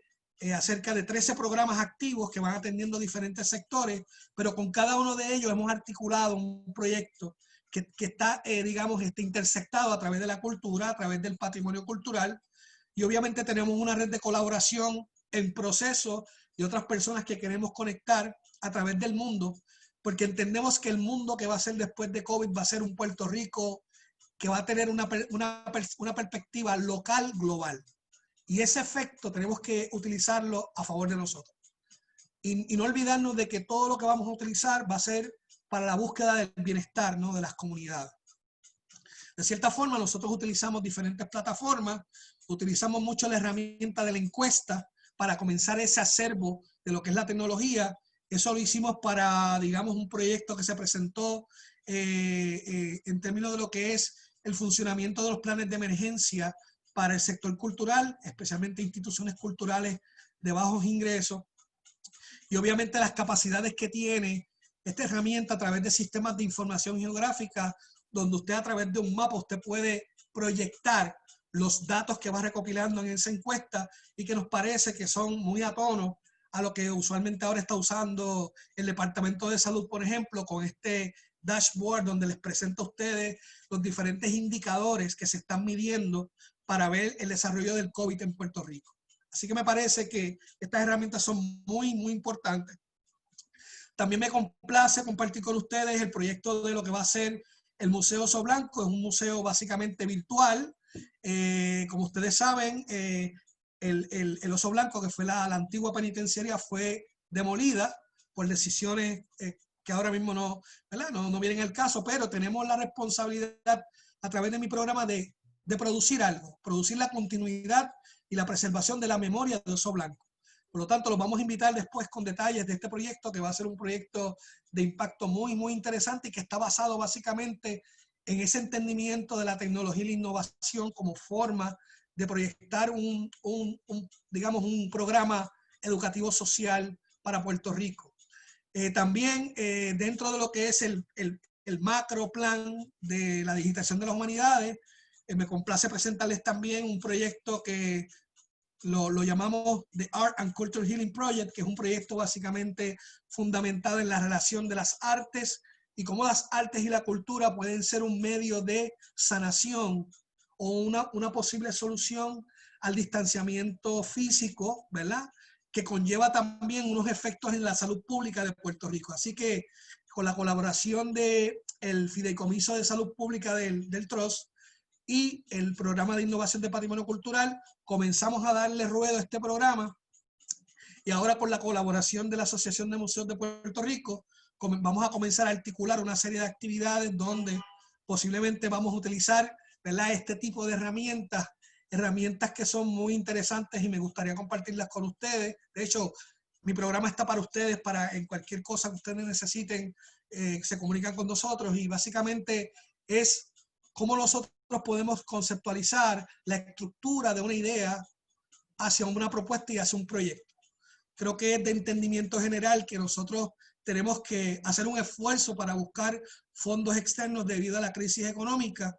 [SPEAKER 4] cerca de 13 programas activos que van atendiendo diferentes sectores, pero con cada uno de ellos hemos articulado un proyecto que está, digamos, intersectado a través de la cultura, a través del patrimonio cultural, y obviamente tenemos una red de colaboración en proceso de otras personas que queremos conectar a través del mundo, porque entendemos que el mundo que va a ser después de COVID va a ser un Puerto Rico que va a tener una perspectiva local global. Y ese efecto tenemos que utilizarlo a favor de nosotros. Y no olvidarnos de que todo lo que vamos a utilizar va a ser para la búsqueda del bienestar, ¿no?, de las comunidades. De cierta forma, nosotros utilizamos diferentes plataformas, utilizamos mucho la herramienta de la encuesta para comenzar ese acervo de lo que es la tecnología. Eso lo hicimos para, digamos, un proyecto que se presentó en términos de lo que es el funcionamiento de los planes de emergencia para el sector cultural, especialmente instituciones culturales de bajos ingresos, y obviamente las capacidades que tiene esta herramienta a través de sistemas de información geográfica, donde usted a través de un mapa usted puede proyectar los datos que va recopilando en esa encuesta y que nos parece que son muy a tono a lo que usualmente ahora está usando el Departamento de Salud, por ejemplo, con este dashboard donde les presento a ustedes los diferentes indicadores que se están midiendo para ver el desarrollo del COVID en Puerto Rico. Así que me parece que estas herramientas son muy, muy importantes. También me complace compartir con ustedes el proyecto de lo que va a ser el Museo Oso Blanco. Es un museo básicamente virtual. Como ustedes saben, el Oso Blanco, que fue la antigua penitenciaria, fue demolida por decisiones que ahora mismo no vienen al caso, pero tenemos la responsabilidad a través de mi programa de producir algo, producir la continuidad y la preservación de la memoria de Oso Blanco. Por lo tanto, los vamos a invitar después con detalles de este proyecto, que va a ser un proyecto de impacto muy, muy interesante y que está basado básicamente en ese entendimiento de la tecnología y la innovación como forma de proyectar digamos, un programa educativo social para Puerto Rico. También dentro de lo que es el macro plan de la digitalización de las humanidades, me complace presentarles también un proyecto que lo llamamos The Art and Culture Healing Project, que es un proyecto básicamente fundamentado en la relación de las artes y cómo las artes y la cultura pueden ser un medio de sanación o una posible solución al distanciamiento físico, ¿verdad?, que conlleva también unos efectos en la salud pública de Puerto Rico. Así que con la colaboración del Fideicomiso de Salud Pública del Trust y el Programa de Innovación de Patrimonio Cultural, comenzamos a darle ruedo a este programa, y ahora con la colaboración de la Asociación de Museos de Puerto Rico vamos a comenzar a articular una serie de actividades donde posiblemente vamos a utilizar, ¿verdad?, este tipo de herramientas que son muy interesantes y me gustaría compartirlas con ustedes. De hecho, mi programa está para ustedes, para en cualquier cosa que ustedes necesiten, se comunican con nosotros, y básicamente es cómo nosotros podemos conceptualizar la estructura de una idea hacia una propuesta y hacia un proyecto. Creo que es de entendimiento general que nosotros tenemos que hacer un esfuerzo para buscar fondos externos debido a la crisis económica,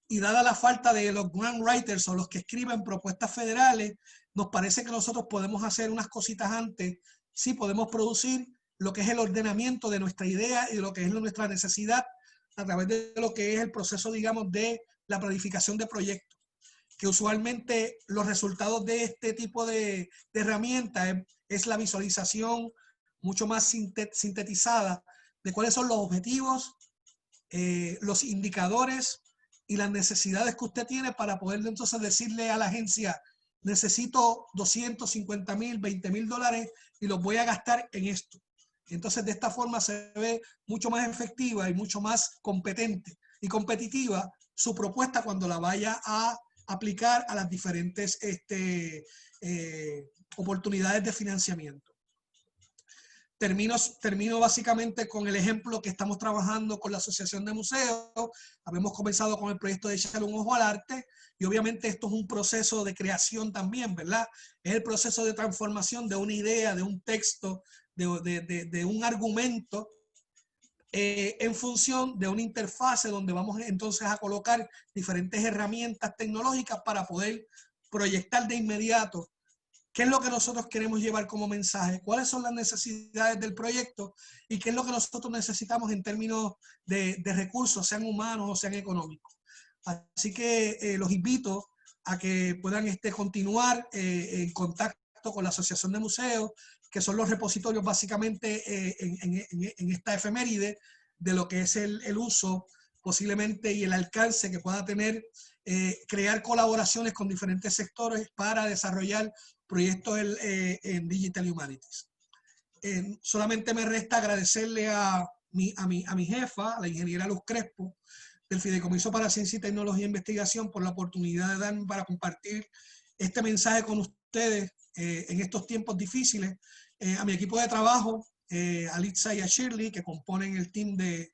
[SPEAKER 4] y dada la falta de los grant writers o los que escriben propuestas federales, nos parece que nosotros podemos hacer unas cositas antes. Sí, podemos producir lo que es el ordenamiento de nuestra idea y de lo que es nuestra necesidad a través de lo que es el proceso, digamos, de la planificación de proyectos, que usualmente los resultados de este tipo de herramientas es la visualización mucho más sintetizada de cuáles son los objetivos, los indicadores y las necesidades que usted tiene para poder entonces decirle a la agencia: necesito 250,000, 20,000 dólares y los voy a gastar en esto. Entonces, de esta forma se ve mucho más efectiva y mucho más competente y competitiva su propuesta cuando la vaya a aplicar a las diferentes oportunidades de financiamiento. Termino básicamente con el ejemplo que estamos trabajando con la Asociación de Museos. Habíamos comenzado con el proyecto de echarle un ojo al arte, y obviamente esto es un proceso de creación también, ¿verdad? Es el proceso de transformación de una idea, de un texto, de un argumento, en función de una interfase donde vamos entonces a colocar diferentes herramientas tecnológicas para poder proyectar de inmediato qué es lo que nosotros queremos llevar como mensaje, cuáles son las necesidades del proyecto y qué es lo que nosotros necesitamos en términos de recursos, sean humanos o sean económicos. Así que los invito a que puedan continuar en contacto con la Asociación de Museos, que son los repositorios básicamente en esta efeméride de lo que es el uso posiblemente y el alcance que pueda tener, crear colaboraciones con diferentes sectores para desarrollar proyectos en Digital Humanities. Solamente me resta agradecerle a mi jefa, la ingeniera Luz Crespo, del Fideicomiso para Ciencia y Tecnología e Investigación, por la oportunidad de darme para compartir este mensaje con ustedes en estos tiempos difíciles. A mi equipo de trabajo, a Litza y a Shirley, que componen el team de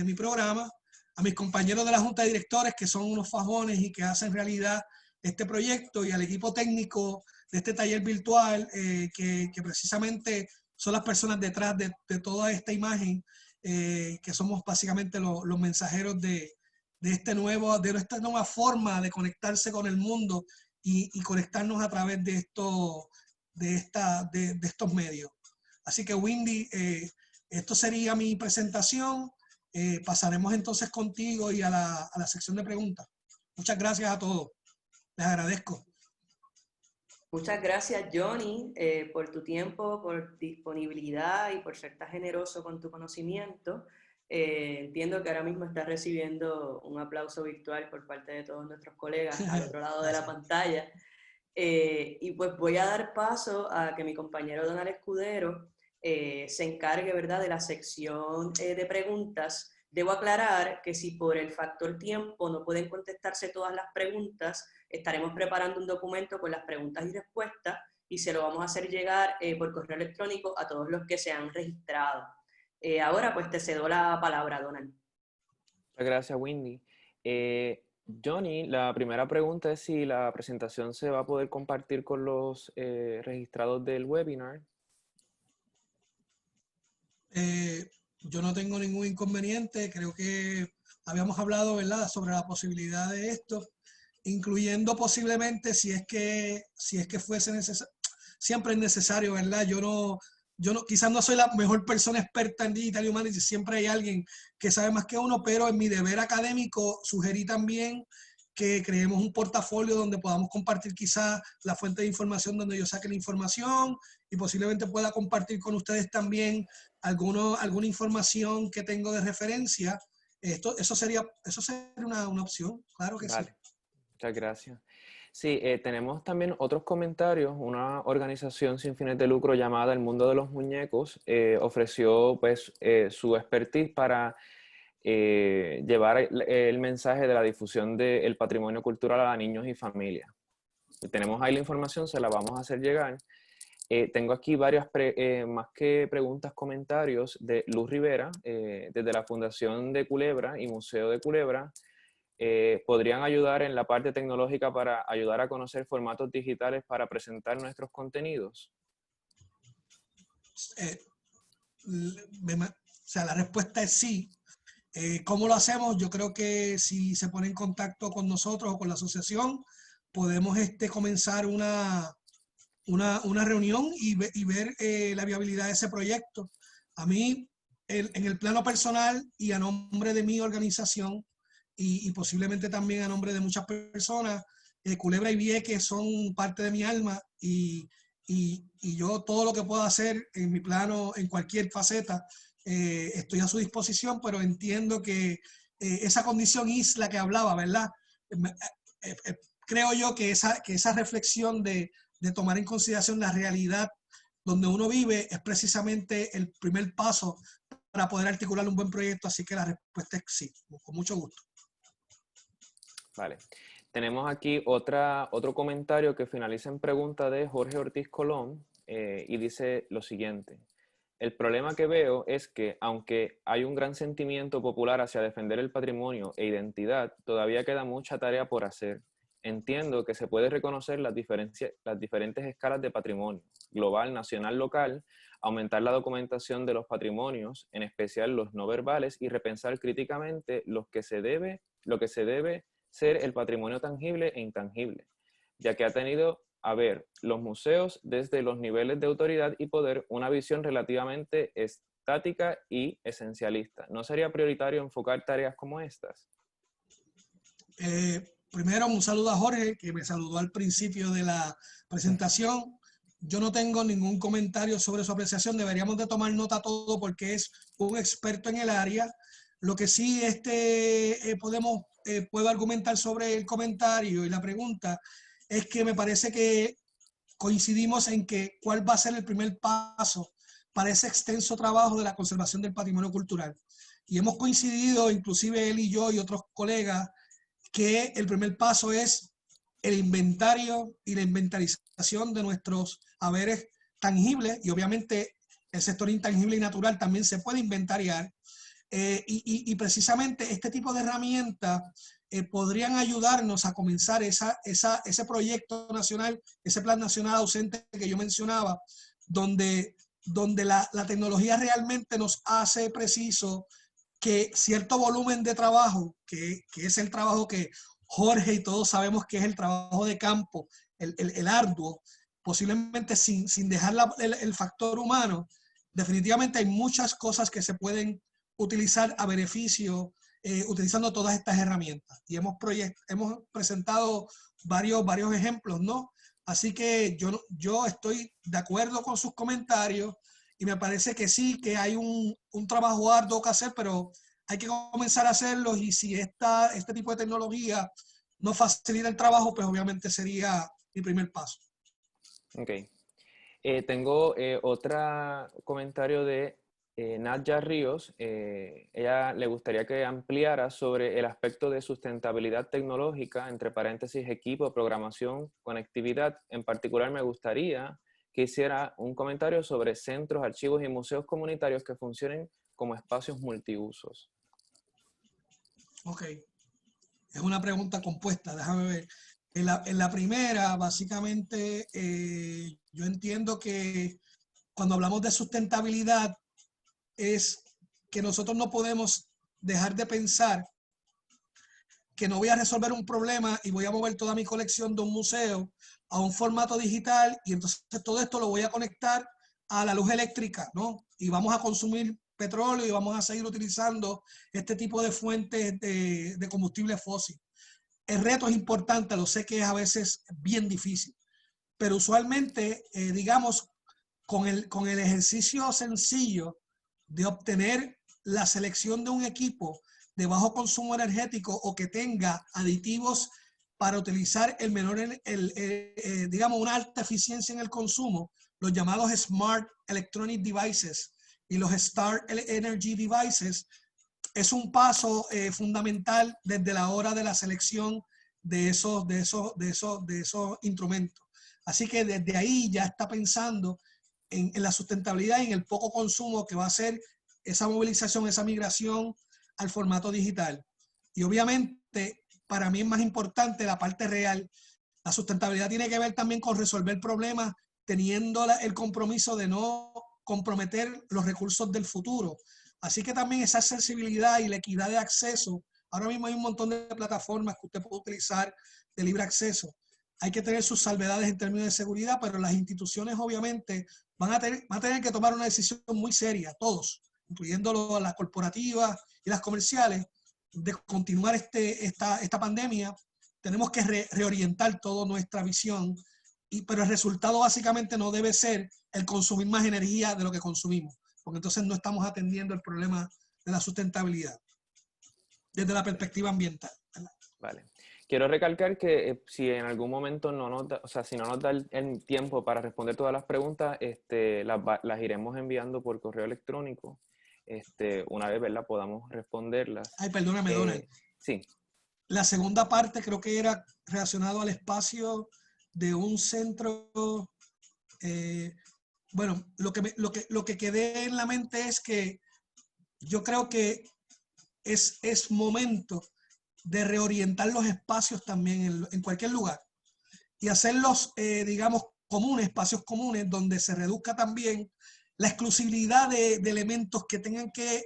[SPEAKER 4] mi programa, a mis compañeros de la Junta de Directores, que son unos fajones y que hacen realidad este proyecto, y al equipo técnico de este taller virtual, que precisamente son las personas detrás de toda esta imagen, que somos básicamente los mensajeros de esta nueva forma de conectarse con el mundo y conectarnos a través de estos medios. Así que, Wendy, esto sería mi presentación. pasaremos entonces contigo y a la sección de preguntas. Muchas gracias a todos. Les agradezco.
[SPEAKER 1] Muchas gracias, Johnny, por tu tiempo, por disponibilidad y por ser tan generoso con tu conocimiento. Entiendo que ahora mismo estás recibiendo un aplauso virtual por parte de todos nuestros colegas al otro lado de la pantalla. Y pues voy a dar paso a que mi compañero Donald Escudero se encargue, ¿verdad?, de la sección de preguntas. Debo aclarar que si por el factor tiempo no pueden contestarse todas las preguntas, estaremos preparando un documento con las preguntas y respuestas y se lo vamos a hacer llegar por correo electrónico a todos los que se han registrado. Ahora pues te cedo la palabra, Donald.
[SPEAKER 6] Muchas gracias, Wendy. Johnny, la primera pregunta es si la presentación se va a poder compartir con los registrados del webinar.
[SPEAKER 4] Yo no tengo ningún inconveniente. Creo que habíamos hablado, ¿verdad?, sobre la posibilidad de esto, incluyendo posiblemente si es que fuese necesario, siempre es necesario, ¿verdad? Yo no, quizás no soy la mejor persona experta en Digital Humanity, siempre hay alguien que sabe más que uno, pero en mi deber académico sugerí también que creemos un portafolio donde podamos compartir quizás la fuente de información donde yo saque la información y posiblemente pueda compartir con ustedes también alguna información que tengo de referencia. Eso sería una opción, claro que
[SPEAKER 6] Vale.
[SPEAKER 4] sí.
[SPEAKER 6] Muchas gracias. Sí, tenemos también otros comentarios. Una organización sin fines de lucro llamada El Mundo de los Muñecos ofreció pues, su expertise para llevar el mensaje de la difusión del patrimonio cultural a niños y familias. Tenemos ahí la información, se la vamos a hacer llegar. Tengo aquí varias más que preguntas, comentarios de Luz Rivera, desde la Fundación de Culebra y Museo de Culebra. ¿Podrían ayudar en la parte tecnológica para ayudar a conocer formatos digitales para presentar nuestros contenidos?
[SPEAKER 4] La respuesta es sí. ¿Cómo lo hacemos? Yo creo que si se pone en contacto con nosotros o con la asociación, podemos comenzar una reunión y ver la viabilidad de ese proyecto. A mí, en el plano personal y a nombre de mi organización, y posiblemente también a nombre de muchas personas, Culebra y Vieques son parte de mi alma y yo todo lo que pueda hacer en mi plano, en cualquier faceta, estoy a su disposición, pero entiendo que esa condición isla que hablaba, ¿verdad? Creo yo que esa reflexión de tomar en consideración la realidad donde uno vive es precisamente el primer paso para poder articular un buen proyecto, así que la respuesta es sí, con mucho gusto.
[SPEAKER 6] Vale. Tenemos aquí otro comentario que finaliza en pregunta de Jorge Ortiz Colón y dice lo siguiente. El problema que veo es que, aunque hay un gran sentimiento popular hacia defender el patrimonio e identidad, todavía queda mucha tarea por hacer. Entiendo que se puede reconocer las diferentes escalas de patrimonio, global, nacional, local, aumentar la documentación de los patrimonios, en especial los no verbales, y repensar críticamente lo que se debe ser el patrimonio tangible e intangible, ya que ha tenido a ver los museos desde los niveles de autoridad y poder una visión relativamente estática y esencialista. ¿No sería prioritario enfocar tareas como estas?
[SPEAKER 4] Primero, un saludo a Jorge, que me saludó al principio de la presentación. Yo no tengo ningún comentario sobre su apreciación. Deberíamos de tomar nota todo porque es un experto en el área. Lo que sí puedo argumentar sobre el comentario y la pregunta es que me parece que coincidimos en que cuál va a ser el primer paso para ese extenso trabajo de la conservación del patrimonio cultural. Y hemos coincidido, inclusive él y yo y otros colegas, que el primer paso es el inventario y la inventarización de nuestros haberes tangibles, y obviamente el sector intangible y natural también se puede inventariar. Y precisamente este tipo de herramientas podrían ayudarnos a comenzar ese proyecto nacional, ese plan nacional ausente que yo mencionaba, donde la tecnología realmente nos hace preciso que cierto volumen de trabajo, que es el trabajo que Jorge y todos sabemos que es el trabajo de campo, el arduo, posiblemente sin dejar el factor humano, definitivamente hay muchas cosas que se pueden utilizar a beneficio utilizando todas estas herramientas. Y hemos presentado varios ejemplos, ¿no? Así que yo estoy de acuerdo con sus comentarios y me parece que sí, que hay un trabajo arduo que hacer, pero hay que comenzar a hacerlo, y si este tipo de tecnología nos facilita el trabajo, pues obviamente sería mi primer paso.
[SPEAKER 6] Ok. Tengo otro comentario de Nadja Ríos. Ella le gustaría que ampliara sobre el aspecto de sustentabilidad tecnológica, entre paréntesis, equipo, programación, conectividad. En particular, me gustaría que hiciera un comentario sobre centros, archivos y museos comunitarios que funcionen como espacios multiusos.
[SPEAKER 4] Ok, es una pregunta compuesta, déjame ver. En la primera, básicamente, yo entiendo que cuando hablamos de sustentabilidad es que nosotros no podemos dejar de pensar que no voy a resolver un problema y voy a mover toda mi colección de un museo a un formato digital, y entonces todo esto lo voy a conectar a la luz eléctrica, ¿no? Y vamos a consumir petróleo y vamos a seguir utilizando este tipo de fuentes de combustible fósil. El reto es importante, lo sé que es a veces bien difícil, pero usualmente, digamos, con el ejercicio sencillo de obtener la selección de un equipo de bajo consumo energético o que tenga aditivos para utilizar el menor, digamos, una alta eficiencia en el consumo, los llamados Smart Electronic Devices y los Star Energy Devices, es un paso fundamental desde la hora de la selección de esos instrumentos. Así que desde ahí ya está pensando en la sustentabilidad y en el poco consumo que va a ser esa movilización, esa migración al formato digital. Y obviamente para mí es más importante la parte real. La sustentabilidad tiene que ver también con resolver problemas teniendo el compromiso de no comprometer los recursos del futuro. Así que también esa accesibilidad y la equidad de acceso. Ahora mismo hay un montón de plataformas que usted puede utilizar de libre acceso. Hay que tener sus salvedades en términos de seguridad, pero las instituciones obviamente van a tener que tomar una decisión muy seria, todos, incluyendo las corporativas y las comerciales, de continuar esta pandemia. Tenemos que reorientar toda nuestra visión, pero el resultado básicamente no debe ser el consumir más energía de lo que consumimos, porque entonces no estamos atendiendo el problema de la sustentabilidad desde la perspectiva ambiental.
[SPEAKER 6] Vale. Quiero recalcar que si en algún momento si no nos da el tiempo para responder todas las preguntas, las iremos enviando por correo electrónico. Una vez, ¿verdad?, podamos responderlas.
[SPEAKER 4] Ay, perdóname, Donald.
[SPEAKER 6] Sí.
[SPEAKER 4] La segunda parte creo que era relacionado al espacio de un centro. Bueno, lo que quedé en la mente es que yo creo que es momento de reorientar los espacios también en cualquier lugar y hacerlos, digamos, comunes, espacios comunes, donde se reduzca también la exclusividad de elementos que tengan que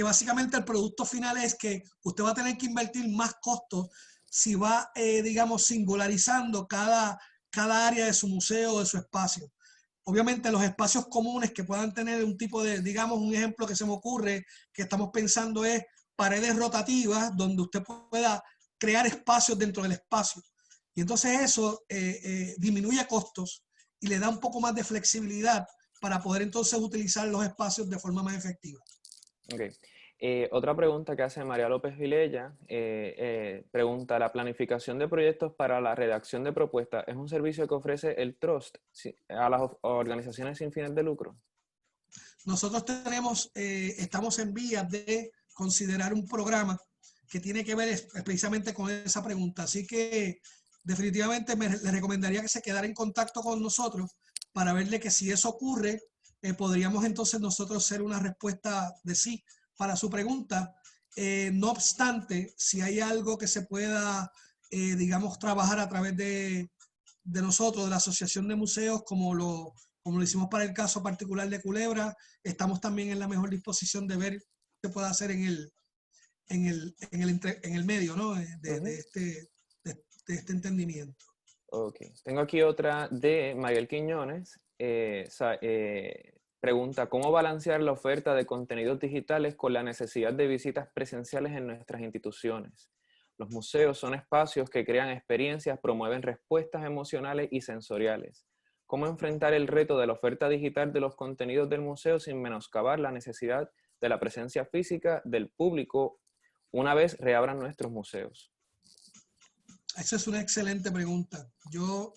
[SPEAKER 4] básicamente el producto final es que usted va a tener que invertir más costos si va, digamos, singularizando cada área de su museo o de su espacio. Obviamente los espacios comunes que puedan tener un tipo de, digamos, un ejemplo que se me ocurre, que estamos pensando es paredes rotativas donde usted pueda crear espacios dentro del espacio. Y entonces eso disminuye costos y le da un poco más de flexibilidad para poder entonces utilizar los espacios de forma más efectiva.
[SPEAKER 6] Okay. Otra pregunta que hace María López Vilella, pregunta, ¿la planificación de proyectos para la redacción de propuestas es un servicio que ofrece el Trust a las organizaciones sin fines de lucro?
[SPEAKER 4] Nosotros estamos en vías de considerar un programa que tiene que ver precisamente con esa pregunta. Así que definitivamente le recomendaría que se quedara en contacto con nosotros para verle que si eso ocurre, podríamos entonces nosotros hacer una respuesta de sí para su pregunta. No obstante, si hay algo que se pueda, digamos, trabajar a través de nosotros, de la Asociación de Museos, como lo hicimos para el caso particular de Culebra, estamos también en la mejor disposición de ver qué se puede hacer en el medio, ¿no?, de este entendimiento.
[SPEAKER 6] Ok. Tengo aquí otra de Mariel Quiñones. pregunta, ¿cómo balancear la oferta de contenidos digitales con la necesidad de visitas presenciales en nuestras instituciones? Los museos son espacios que crean experiencias, promueven respuestas emocionales y sensoriales. ¿Cómo enfrentar el reto de la oferta digital de los contenidos del museo sin menoscabar la necesidad de la presencia física del público una vez reabran nuestros museos?
[SPEAKER 4] Esa es una excelente pregunta. Yo,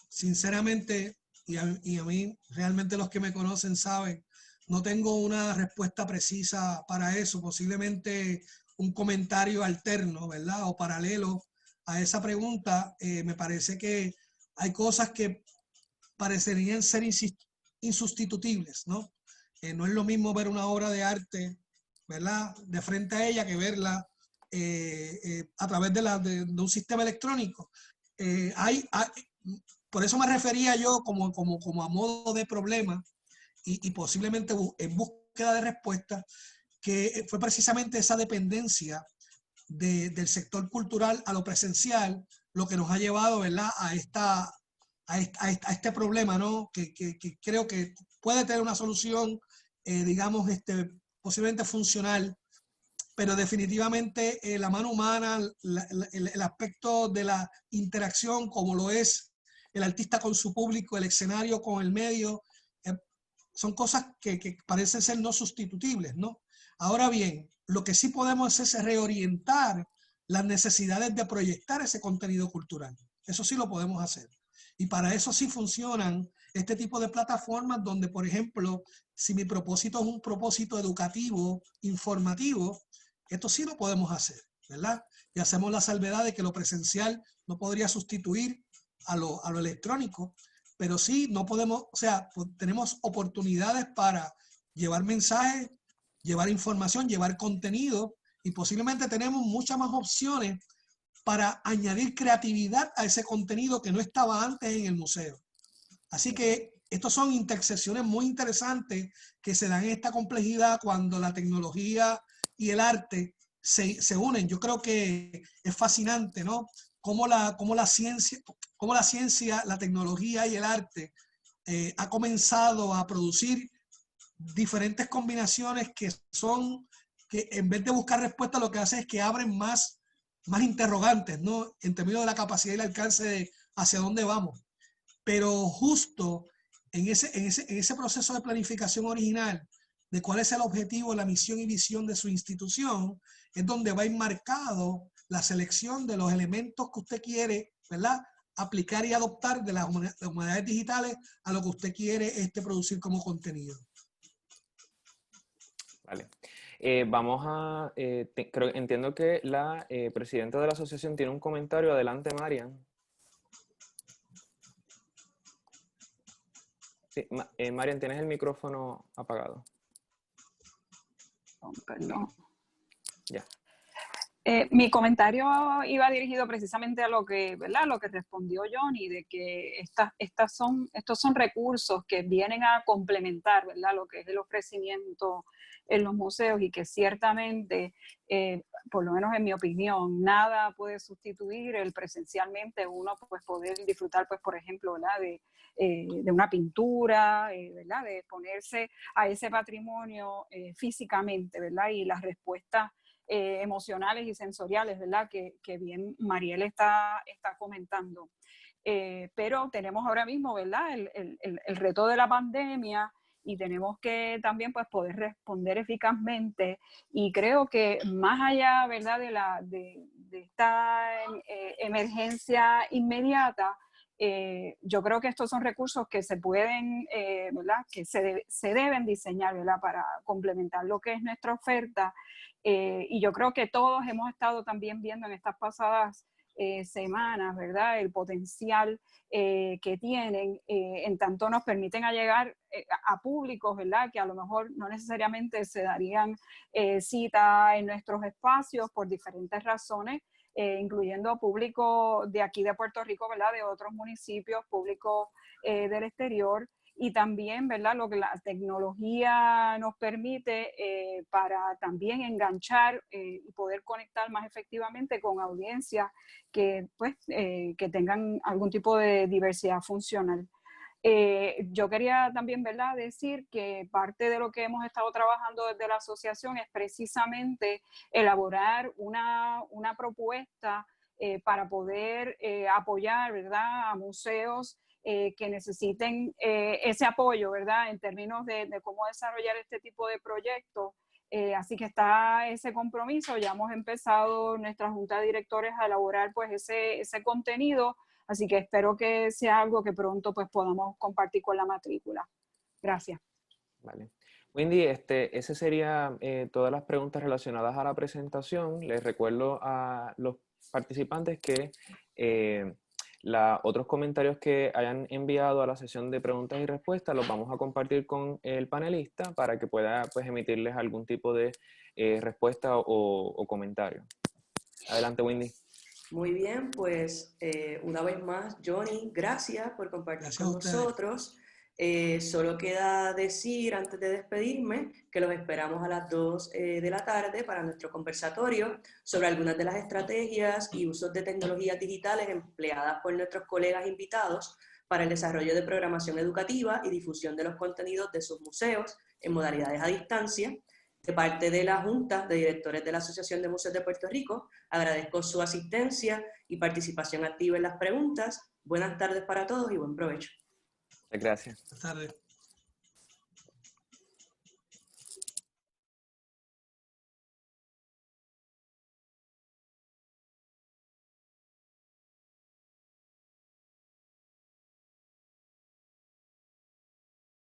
[SPEAKER 4] sinceramente, y a mí, realmente los que me conocen saben, no tengo una respuesta precisa para eso. Posiblemente un comentario alterno, ¿verdad? O paralelo a esa pregunta. Me parece que hay cosas que parecerían ser insustituibles, ¿no? No es lo mismo ver una obra de arte, ¿verdad?, de frente a ella que verla a través de un sistema electrónico. Por eso me refería yo como a modo de problema y posiblemente en búsqueda de respuesta, que fue precisamente esa dependencia del sector cultural a lo presencial lo que nos ha llevado, ¿verdad?, a este problema, ¿no? Que creo que puede tener una solución, digamos, posiblemente funcional, pero definitivamente la mano humana, el aspecto de la interacción, como lo es el artista con su público, el escenario con el medio, son cosas que parecen ser no sustituibles, ¿no? Ahora bien, lo que sí podemos es reorientar las necesidades de proyectar ese contenido cultural. Eso sí lo podemos hacer. Y para eso sí funcionan este tipo de plataformas donde, por ejemplo, si mi propósito es un propósito educativo, informativo, esto sí lo podemos hacer, ¿verdad? Y hacemos la salvedad de que lo presencial no podría sustituir a lo electrónico, pero sí no podemos, o sea, tenemos oportunidades para llevar mensajes, llevar información, llevar contenido, y posiblemente tenemos muchas más opciones para añadir creatividad a ese contenido que no estaba antes en el museo. Así que estos son intersecciones muy interesantes que se dan en esta complejidad cuando la tecnología y el arte se unen. Yo creo que es fascinante, ¿no? Cómo la ciencia, la tecnología y el arte ha comenzado a producir diferentes combinaciones que en vez de buscar respuestas, lo que hace es que abren más interrogantes, ¿no? En términos de la capacidad y el alcance de hacia dónde vamos. Pero justo en ese proceso de planificación original, de cuál es el objetivo, la misión y visión de su institución, es donde va enmarcado la selección de los elementos que usted quiere, ¿verdad?, aplicar y adoptar de las humanidades digitales a lo que usted quiere producir como contenido.
[SPEAKER 6] Vale. Vamos a, entiendo que la presidenta de la asociación tiene un comentario. Adelante, Marian. Sí, Marian, tienes el micrófono apagado.
[SPEAKER 2] Perdón.
[SPEAKER 6] Ya.
[SPEAKER 2] Mi comentario iba dirigido precisamente a lo que, ¿verdad?, lo que respondió Johnny, de que estos son recursos que vienen a complementar, ¿verdad?, lo que es el ofrecimiento en los museos, y que ciertamente, por lo menos en mi opinión, nada puede sustituir el presencialmente uno pues poder disfrutar, pues, por ejemplo, ¿verdad?, de una pintura, ¿verdad?, de exponerse a ese patrimonio físicamente, ¿verdad?, y las respuestas emocionales y sensoriales, ¿verdad?, que bien Mariel está comentando. Pero tenemos ahora mismo, ¿verdad?, el reto de la pandemia, y tenemos que también pues poder responder eficazmente, y creo que más allá, ¿verdad?, de esta emergencia inmediata, yo creo que estos son recursos que se pueden, ¿verdad?, que se deben diseñar, ¿verdad?, para complementar lo que es nuestra oferta. Y yo creo que todos hemos estado también viendo en estas pasadas semanas, ¿verdad?, el potencial que tienen, en tanto nos permiten llegar a públicos, ¿verdad?, que a lo mejor no necesariamente se darían cita en nuestros espacios por diferentes razones, incluyendo público de aquí de Puerto Rico, ¿verdad?, de otros municipios, público del exterior, y también, ¿verdad?, lo que la tecnología nos permite para también enganchar y poder conectar más efectivamente con audiencias que, pues, que tengan algún tipo de diversidad funcional. Yo quería también, ¿verdad?, decir que parte de lo que hemos estado trabajando desde la asociación es precisamente elaborar una propuesta para poder apoyar, ¿verdad?, a museos que necesiten ese apoyo, ¿verdad?, en términos de cómo desarrollar este tipo de proyectos. Así que está ese compromiso. Ya hemos empezado nuestra junta de directores a elaborar pues ese contenido. Así que espero que sea algo que pronto pues podamos compartir con la matrícula. Gracias.
[SPEAKER 6] Vale. Wendy, ese sería todas las preguntas relacionadas a la presentación. Les recuerdo a los participantes que otros comentarios que hayan enviado a la sesión de preguntas y respuestas los vamos a compartir con el panelista para que pueda pues, emitirles algún tipo de respuesta o comentario. Adelante, Wendy.
[SPEAKER 1] Muy bien, pues una vez más, Johnny, gracias por compartir con nosotros. Solo queda decir, antes de despedirme, que los esperamos a las 2 de la tarde para nuestro conversatorio sobre algunas de las estrategias y usos de tecnologías digitales empleadas por nuestros colegas invitados para el desarrollo de programación educativa y difusión de los contenidos de sus museos en modalidades a distancia. De parte de la Junta de Directores de la Asociación de Museos de Puerto Rico, agradezco su asistencia y participación activa en las preguntas. Buenas tardes para todos y buen provecho.
[SPEAKER 6] Gracias.
[SPEAKER 4] Buenas tardes.